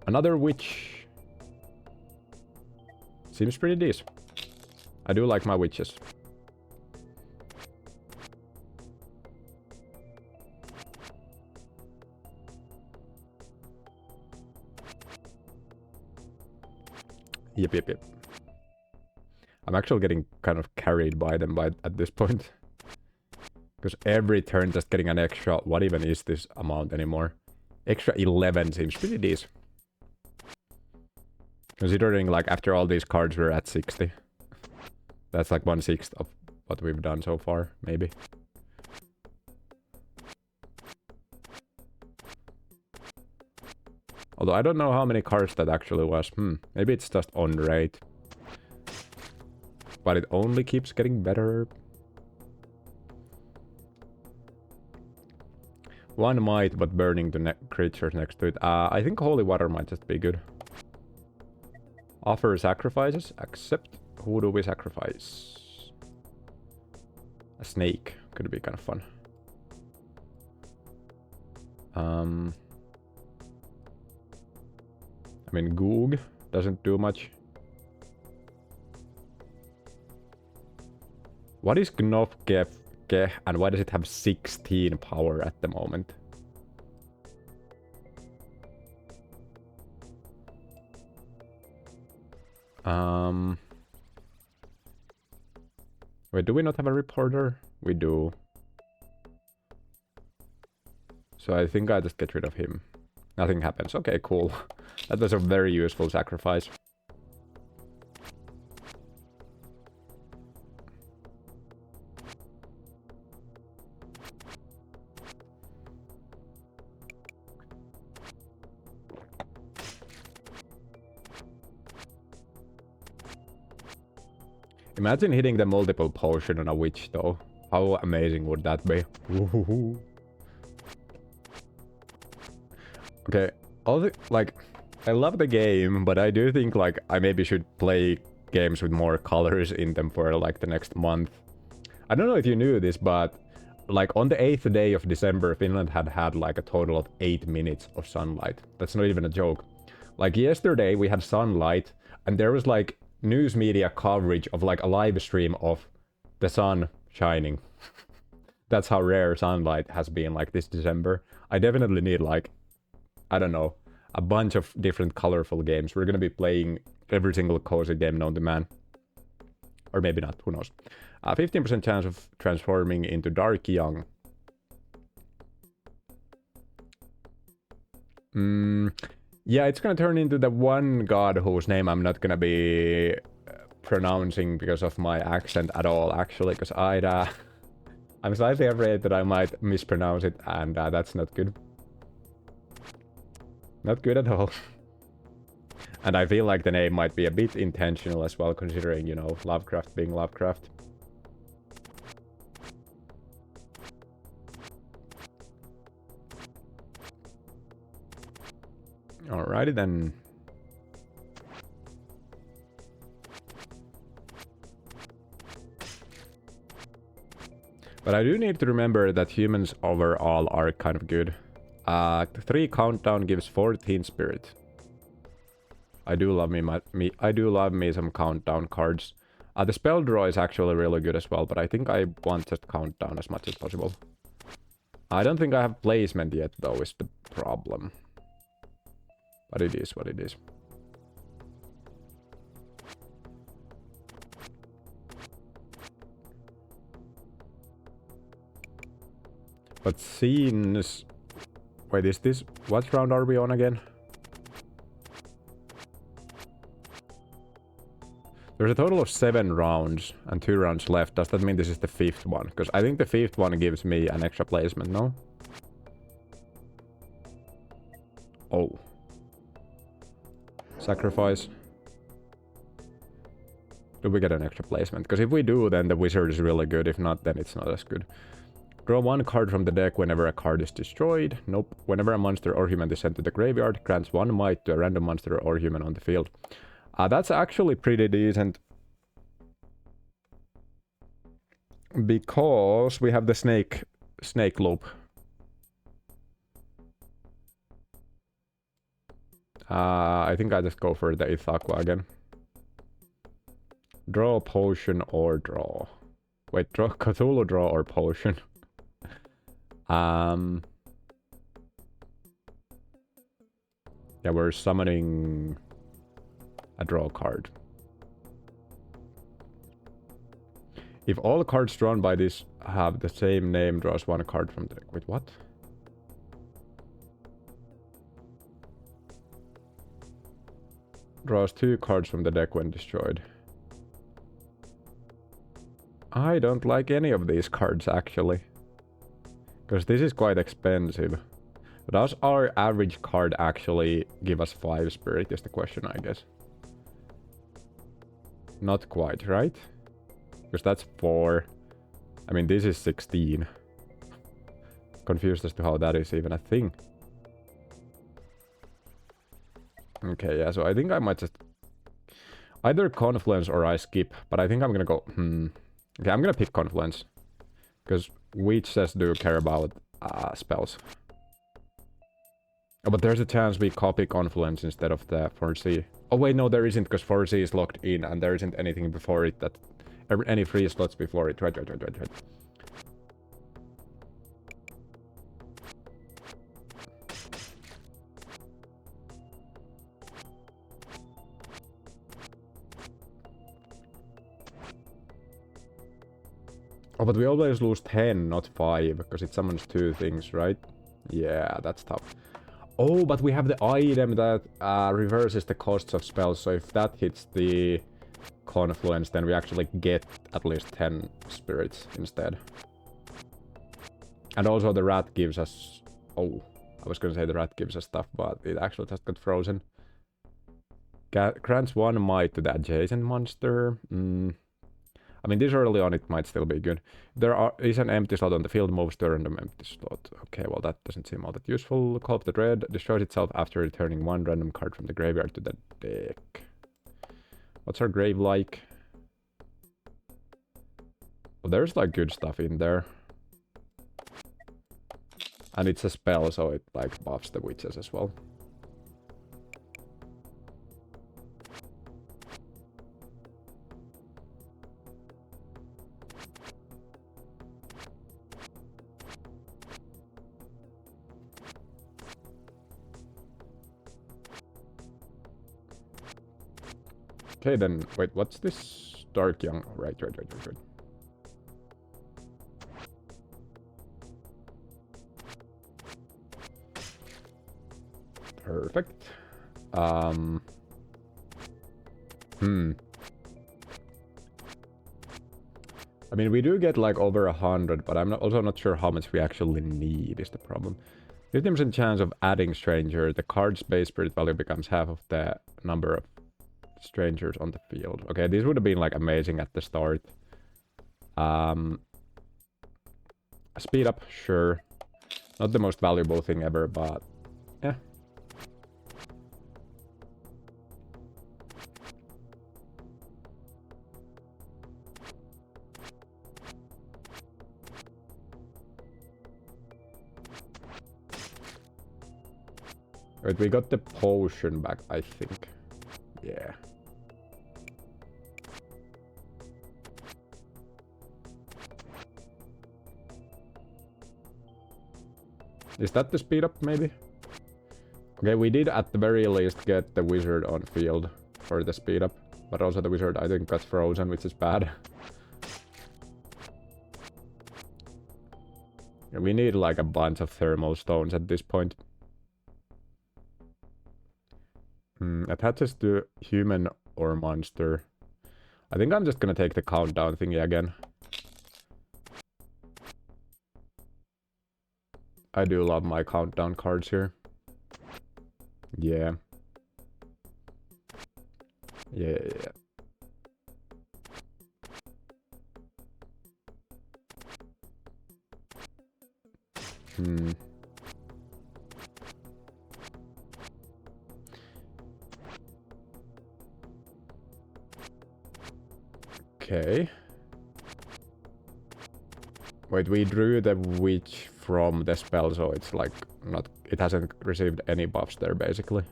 Another witch. Seems pretty decent. I do like my witches. Yep. I'm actually getting kind of carried by them at this point. Because every turn just getting an extra... What even is this amount anymore? Extra 11 seems pretty decent. Considering, like, after all these cards we're at 60. That's like 1/6 of what we've done so far, maybe. Although I don't know how many cards that actually was. Maybe it's just on rate. But it only keeps getting better. 1 might, but burning the creatures next to it. I think holy water might just be good. Offer sacrifices. Accept. Who do we sacrifice? A snake. Could be kind of fun. I mean, Goog doesn't do much. What is Gnofke and why does it have 16 power at the moment? Wait, do we not have a reporter? We do. So I think I just get rid of him. Nothing happens. Okay, cool. That was a very useful sacrifice. Imagine hitting the multiple potion on a witch, though. How amazing would that be? Woohoo. Okay, like, I love the game, but I do think, like, I maybe should play games with more colors in them for, like, the next month. I don't know if you knew this, but, like, on the 8th day of December, Finland had, like, a total of 8 minutes of sunlight. That's not even a joke. Like, yesterday, we had sunlight, and there was, like, news media coverage of, like, a live stream of the sun shining. That's how rare sunlight has been, like, this December. I definitely need, like, I don't know, a bunch of different colorful games. We're gonna be playing every single cozy game known to man. Or maybe not, who knows. 15% chance of transforming into dark young. Yeah, it's gonna turn into the one god whose name I'm not gonna be pronouncing because of my accent at all, actually, because I'm slightly afraid that I might mispronounce it, and that's not good. Not good at all. And I feel like the name might be a bit intentional as well, considering, you know, Lovecraft being Lovecraft. Alrighty then. But I do need to remember that humans overall are kind of good. 3 countdown gives 14 spirit. I do love me some countdown cards. The spell draw is actually really good as well, but I think I want just countdown as much as possible. I don't think I have placement yet, though, is the problem. But it is what it is. But scenes... Wait, is this... What round are we on again? There's a total of 7 rounds and 2 rounds left. Does that mean this is the 5th one? Because I think the 5th one gives me an extra placement, no? Oh. Sacrifice. Do we get an extra placement? Because if we do, then the wizard is really good. If not, then it's not as good. Draw 1 card from the deck whenever a card is destroyed. Nope. Whenever a monster or human is sent to the graveyard, grants 1 might to a random monster or human on the field. That's actually pretty decent. Because we have the snake loop. I think I just go for the Fhtagn again. Draw, potion, or draw. Wait, draw Cthulhu, draw, or potion. Yeah, we're summoning a draw card. If all cards drawn by this have the same name, draws 1 card from the deck. Wait, what? Draws 2 cards from the deck when destroyed. I don't like any of these cards, actually. Because this is quite expensive. Does our average card actually give us 5 spirit is the question, I guess. Not quite, right? Because that's 4. I mean, this is 16. Confused as to how that is even a thing. Okay, yeah, so I think I might just... Either Confluence or I skip, but I think I'm gonna go... Okay, I'm gonna pick Confluence. Because witches do care about spells. Oh, but there's a chance we copy Confluence instead of the foresee. Oh wait, no, there isn't, because foresee is locked in, and there isn't anything before it that... Any free slots before it. Right. Oh, but we always lose 10, not 5, because it summons 2 things, right? Yeah, that's tough. Oh, but we have the item that reverses the costs of spells, so if that hits the Confluence, then we actually get at least 10 spirits instead. And also the rat gives us... Oh, I was gonna say the rat gives us stuff, but it actually just got frozen. Grants 1 might to the adjacent monster. I mean, this early on it might still be good. Is an empty slot on the field, moves to a random empty slot. Okay, well that doesn't seem all that useful. Call of the Dread destroys itself after returning one random card from the graveyard to the deck. What's our grave like? Well, there's like good stuff in there. And it's a spell, so it like buffs the witches as well. Okay, then, wait, what's this Dark Young? Right. Perfect. I mean, we do get like over 100, but I'm also not sure how much we actually need is the problem. 50% chance of adding stranger. The card's base spirit value becomes half of the number of strangers on the field. Okay, this would have been like amazing at the start. Speed up, sure. Not the most valuable thing ever, but yeah. Wait, we got the potion back, I think. Yeah. Is that the speed up, maybe? Okay, we did at the very least get the wizard on field for the speed up. But also the wizard, I think, got frozen, which is bad. Yeah, we need like a bunch of thermal stones at this point. Attaches to human or monster. I think I'm just gonna take the countdown thingy again. I do love my countdown cards here. Yeah. Yeah. Okay. Wait, we drew the witch from the spell, so it's like not... It hasn't received any buffs there, basically.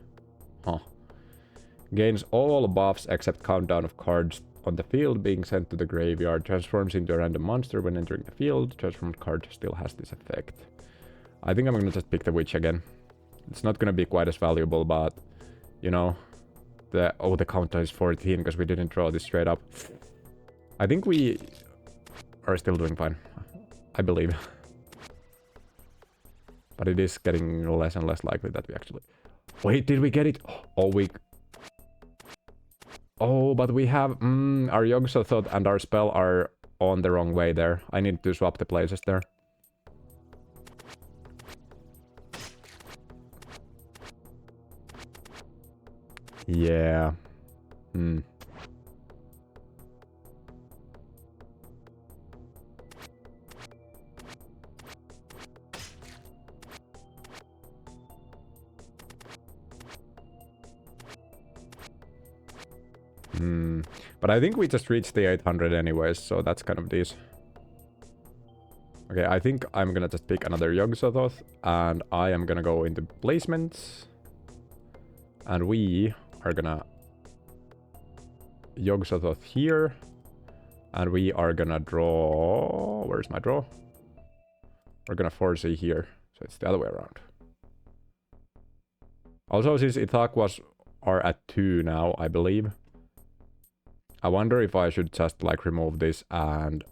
Huh. Gains all buffs except countdown of cards on the field being sent to the graveyard. Transforms into a random monster when entering the field. Transformed card still has this effect. I think I'm gonna just pick the witch again. It's not gonna be quite as valuable, but... You know... The countdown is 14 because we didn't draw this straight up. I think we are still doing fine. I believe. But it is getting less and less likely that we actually... Wait, did we get it? Oh, we... Oh, but we have... our Yogg-Sothoth and our spell are on the wrong way there. I need to swap the places there. Yeah. But I think we just reached the 800 anyways, so that's kind of this. Okay, I think I'm gonna just pick another Yogg-Sothoth, and I am gonna go into placements. And we are gonna Yogg-Sothoth here. And we are gonna draw... Where's my draw? We're gonna foresee here, so it's the other way around. Also, since Ithaq are at 2 now, I believe. I wonder if I should just like remove this and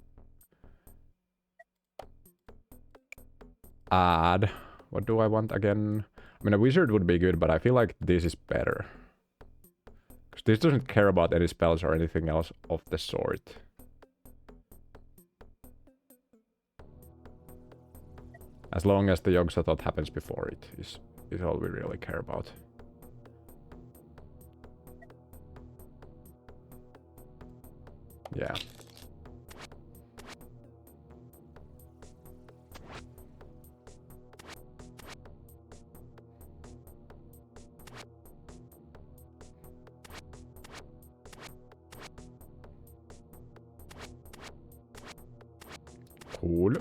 add... What do I want again? I mean, a wizard would be good, but I feel like this is better. Because this doesn't care about any spells or anything else of the sort. As long as the Yogg-Sothoth happens before it is all we really care about. Yeah. Cool.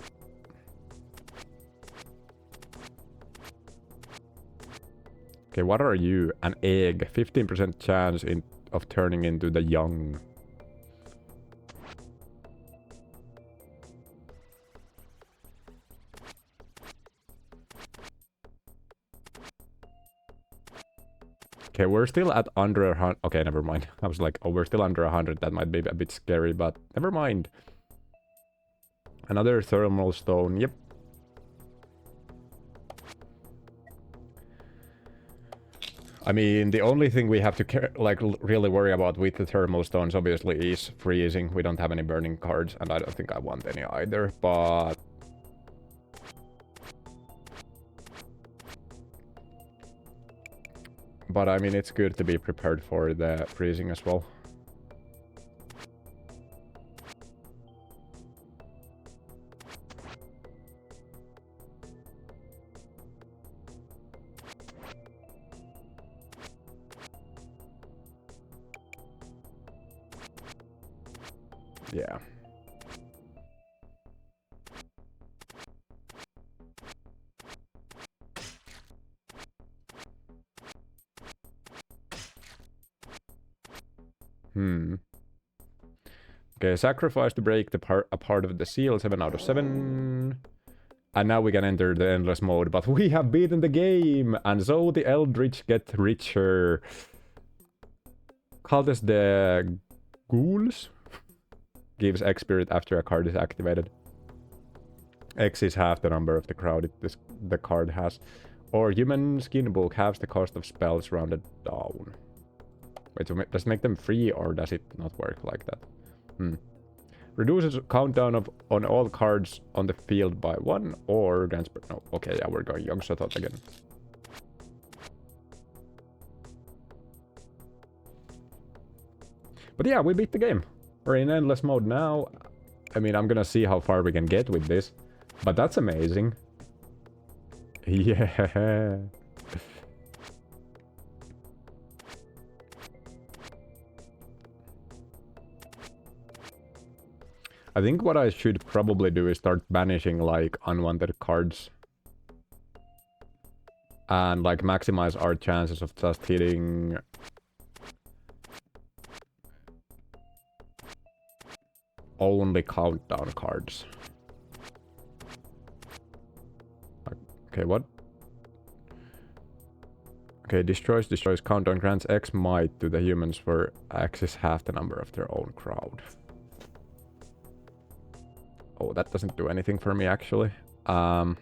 Okay, what are you? An egg. 15% chance of turning into the young. Okay, we're still at under 100. Okay, never mind. I was like, oh, we're still under 100. That might be a bit scary, but never mind. Another thermal stone. Yep. I mean, the only thing we have to like really worry about with the thermal stones obviously is freezing. We don't have any burning cards, and I don't think I want any either, but... But I mean, it's good to be prepared for the freezing as well. Yeah. Okay, sacrifice to break a part of the seal, 7 out of 7. And now we can enter the endless mode, but we have beaten the game! And so the eldritch get richer. Called as the ghouls. Gives X spirit after a card is activated. X is half the number of the crowd the card has. Or human skin book halves the cost of spells rounded down. Wait, so does it make them free or does it not work like that? Reduces countdown on all cards on the field by 1 or grants... No, okay, yeah, we're going Young Shot again. But yeah, we beat the game. We're in endless mode now. I mean, I'm gonna see how far we can get with this. But that's amazing. Yeah. I think what I should probably do is start banishing, like, unwanted cards. And, like, maximize our chances of just hitting... only countdown cards. Okay, what? Okay, destroys countdown, grants X might to the humans where X is half the number of their own crowd. Oh, that doesn't do anything for me, actually. All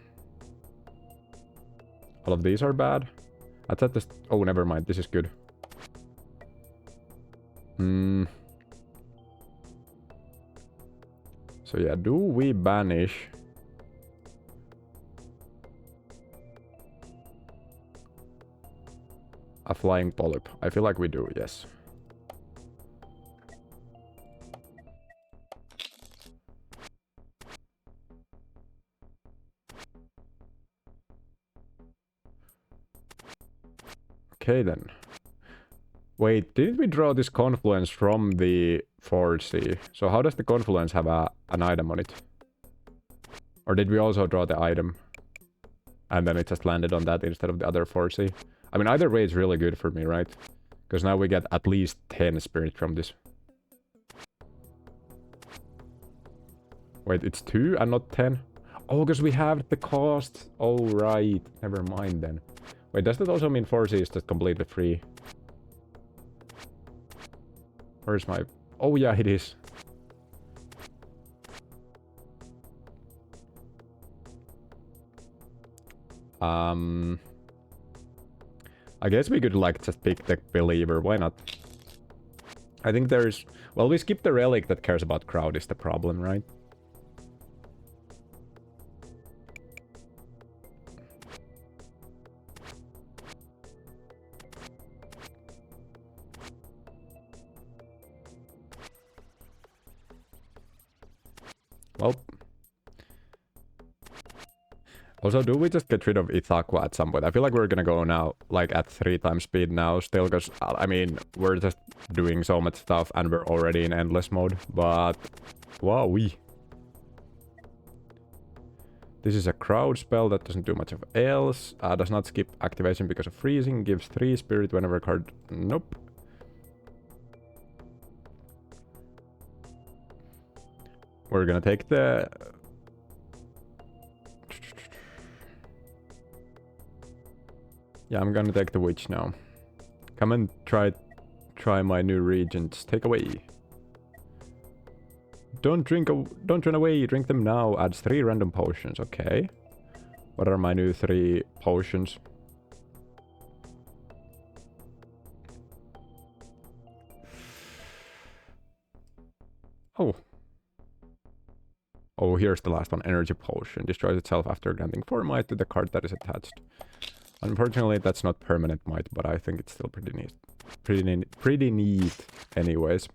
of these are bad. I thought this... Oh, never mind. This is good. So yeah, do we banish... a flying polyp? I feel like we do, yes. Okay then. Wait, didn't we draw this confluence from the 4C? So how does the confluence have an item on it? Or did we also draw the item? And then it just landed on that instead of the other 4C? I mean, either way is really good for me, right? Because now we get at least 10 spirit from this. Wait, it's 2 and not 10? Oh, because we have the cost. Oh, right. Never mind then. Wait, does that also mean 4C is just completely free? Where's my... Oh, yeah, it is. I guess we could, like, just pick the believer. Why not? I think there's... Well, we skipped the relic that cares about crowd is the problem, right? Well... Also, do we just get rid of Ithaqua at some point? I feel like we're gonna go now, like, at 3 times speed now still, because, I mean, we're just doing so much stuff and we're already in endless mode, but... Wow, This is a crowd spell that doesn't do much of else. Does not skip activation because of freezing. Gives 3 spirit whenever a card... Nope. We're gonna take the... Yeah, I'm gonna take the witch now. Come and try my new regents. Take away. Don't run away, drink them now. Adds 3 random potions, okay. What are my new 3 potions? Oh. Oh, here's the last one. Energy potion. Destroys itself after granting 4 might to the card that is attached. Unfortunately, that's not permanent might, but I think it's still pretty neat. Pretty neat anyways.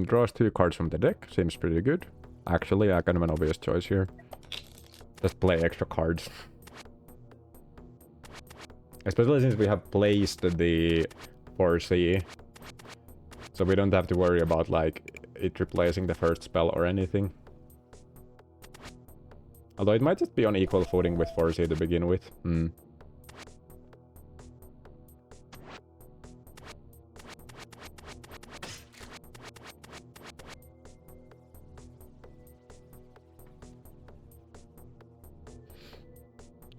Draws 2 cards from the deck. Seems pretty good. Actually, kind of an obvious choice here. Just play extra cards. Especially since we have placed the 4C. So we don't have to worry about, like, it replacing the first spell or anything. Although it might just be on equal footing with 4C to begin with.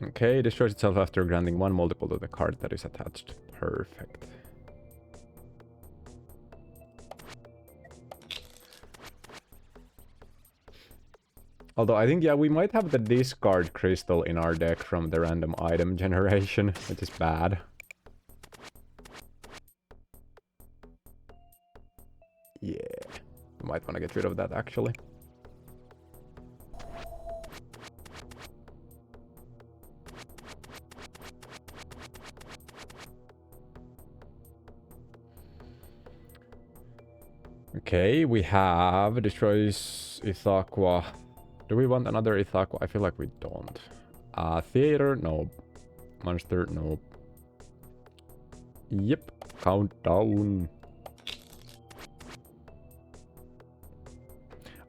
Okay, destroys itself after granting 1 multiple to the card that is attached. Perfect. Although I think, yeah, we might have the discard crystal in our deck from the random item generation, which is bad. Yeah, we might want to get rid of that actually. Okay, we have destroys Ithaqua. Do we want another Ithaqua? I feel like we don't. Theater, no. Monster, no. Yep, countdown.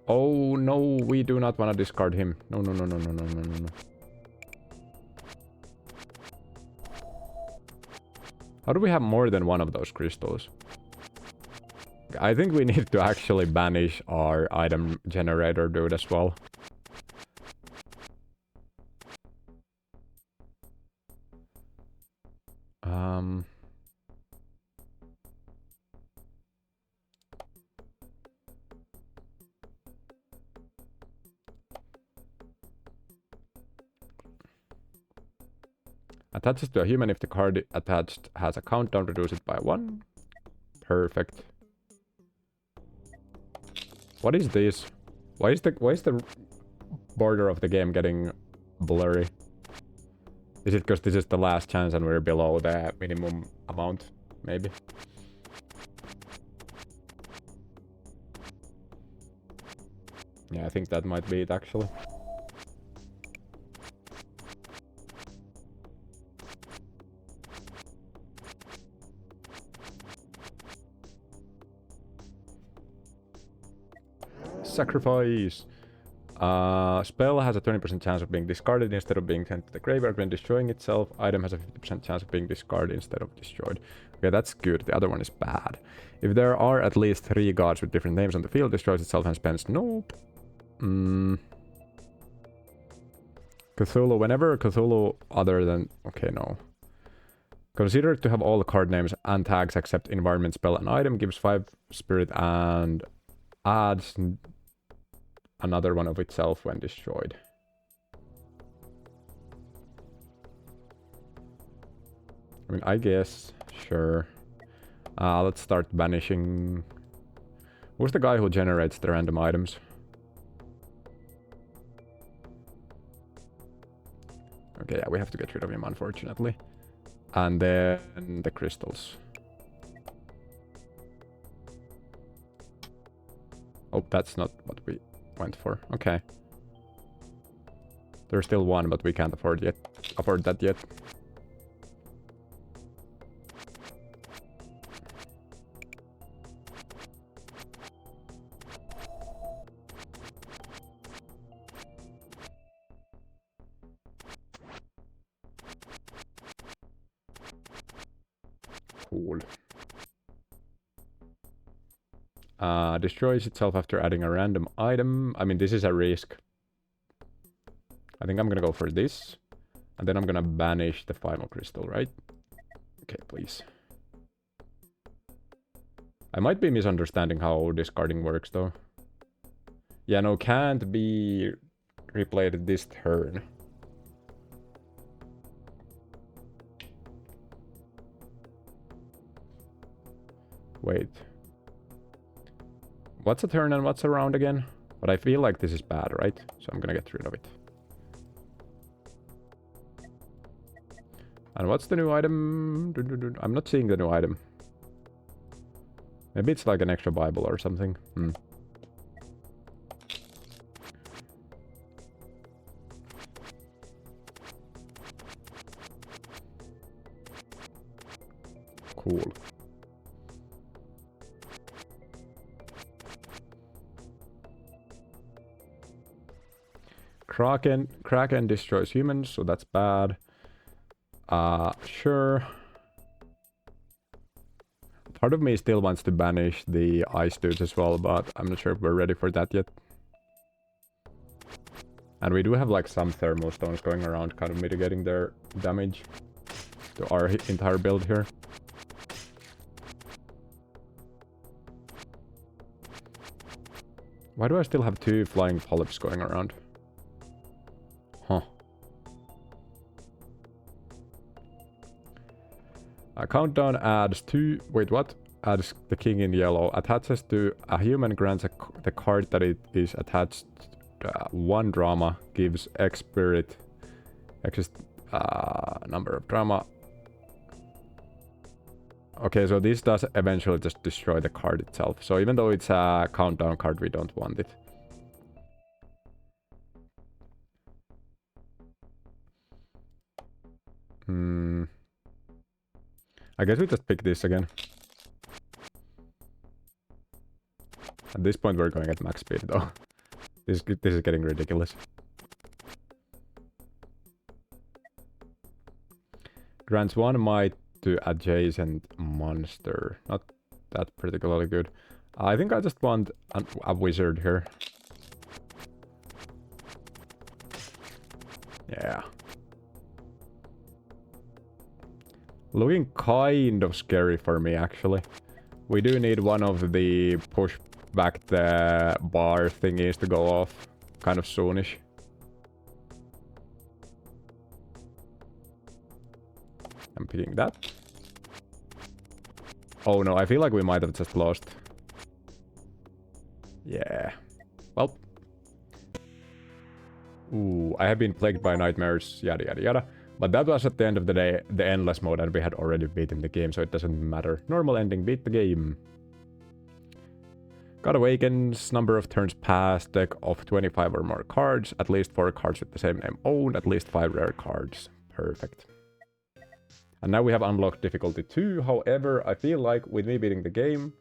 Oh no, we do not want to discard him. No. How do we have more than one of those crystals? I think we need to actually banish our item generator dude as well. Attaches to a human if the card attached has a countdown, reduce it by 1. Perfect. What is this? Why is the border of the game getting blurry? Is it because this is the last chance and we're below the minimum amount? Maybe. Yeah, I think that might be it actually. Sacrifice. Spell has a 20% chance of being discarded instead of being sent to the graveyard when destroying itself. Item has a 50% chance of being discarded instead of destroyed. Okay, that's good. The other one is bad. If there are at least 3 gods with different names on the field, destroys itself and spends. Nope. Cthulhu. Whenever Cthulhu other than... Okay, no. Consider to have all the card names and tags except environment, spell, and item. Gives 5 spirit and adds another one of itself when destroyed. I mean, I guess. Sure. Let's start banishing... Who's the guy who generates the random items? Okay, yeah, we have to get rid of him, unfortunately. And then the crystals. Oh, that's not what we went for. Okay. There's still one, but we can't afford that yet. Cool. Destroys itself after adding a random item. I mean, this is a risk. I think I'm gonna go for this. And then I'm gonna banish the final crystal, right? Okay, please. I might be misunderstanding how discarding works, though. Yeah, no, can't be replayed this turn. Wait. What's a turn and what's a round again? But I feel like this is bad, right? So I'm gonna get rid of it. And what's the new item? I'm not seeing the new item. Maybe it's like an extra Bible or something. Cool. Kraken destroys humans, so that's bad. Sure. Part of me still wants to banish the ice dudes as well, but I'm not sure if we're ready for that yet. And we do have like some thermal stones going around, kind of mitigating their damage to our entire build here. Why do I still have 2 flying polyps going around? Huh. A countdown adds 2... Wait, what? Adds the king in yellow. Attaches to a human, grants the card that it is attached to 1 drama. Gives X spirit. X number of drama. Okay, so this does eventually just destroy the card itself. So even though it's a countdown card, we don't want it. I guess we just pick this again. At this point we're going at max speed though. This is getting ridiculous. Grants 1 might to adjacent monster. Not that particularly good. I think I just want a wizard here. Yeah. Looking kind of scary for me, actually. We do need one of the push back the bar thingies to go off kind of soonish. I'm picking that. Oh no, I feel like we might have just lost. Yeah. Well. Ooh, I have been plagued by nightmares, yada yada yada. But that was at the end of the day, the endless mode, and we had already beaten the game, so it doesn't matter. Normal ending, beat the game. God Awakens, number of turns passed, deck of 25 or more cards, at least 4 cards with the same name owned, at least 5 rare cards. Perfect. And now we have unlocked difficulty 2, however, I feel like with me beating the game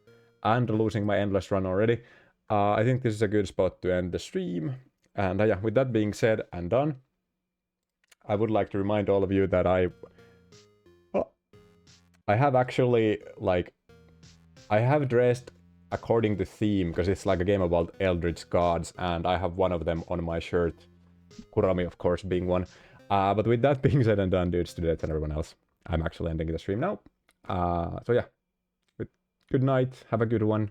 and losing my endless run already, I think this is a good spot to end the stream. And yeah, with that being said and done, I would like to remind all of you that I have actually, like, I have dressed according to theme, because it's like a game about eldritch gods, and I have one of them on my shirt. Kurami, of course, being one. But with that being said and done, dudes, to that and everyone else, I'm actually ending the stream now. So yeah, good night, have a good one.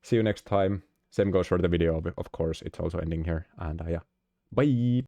See you next time. Same goes for the video, of course, it's also ending here. And yeah, bye!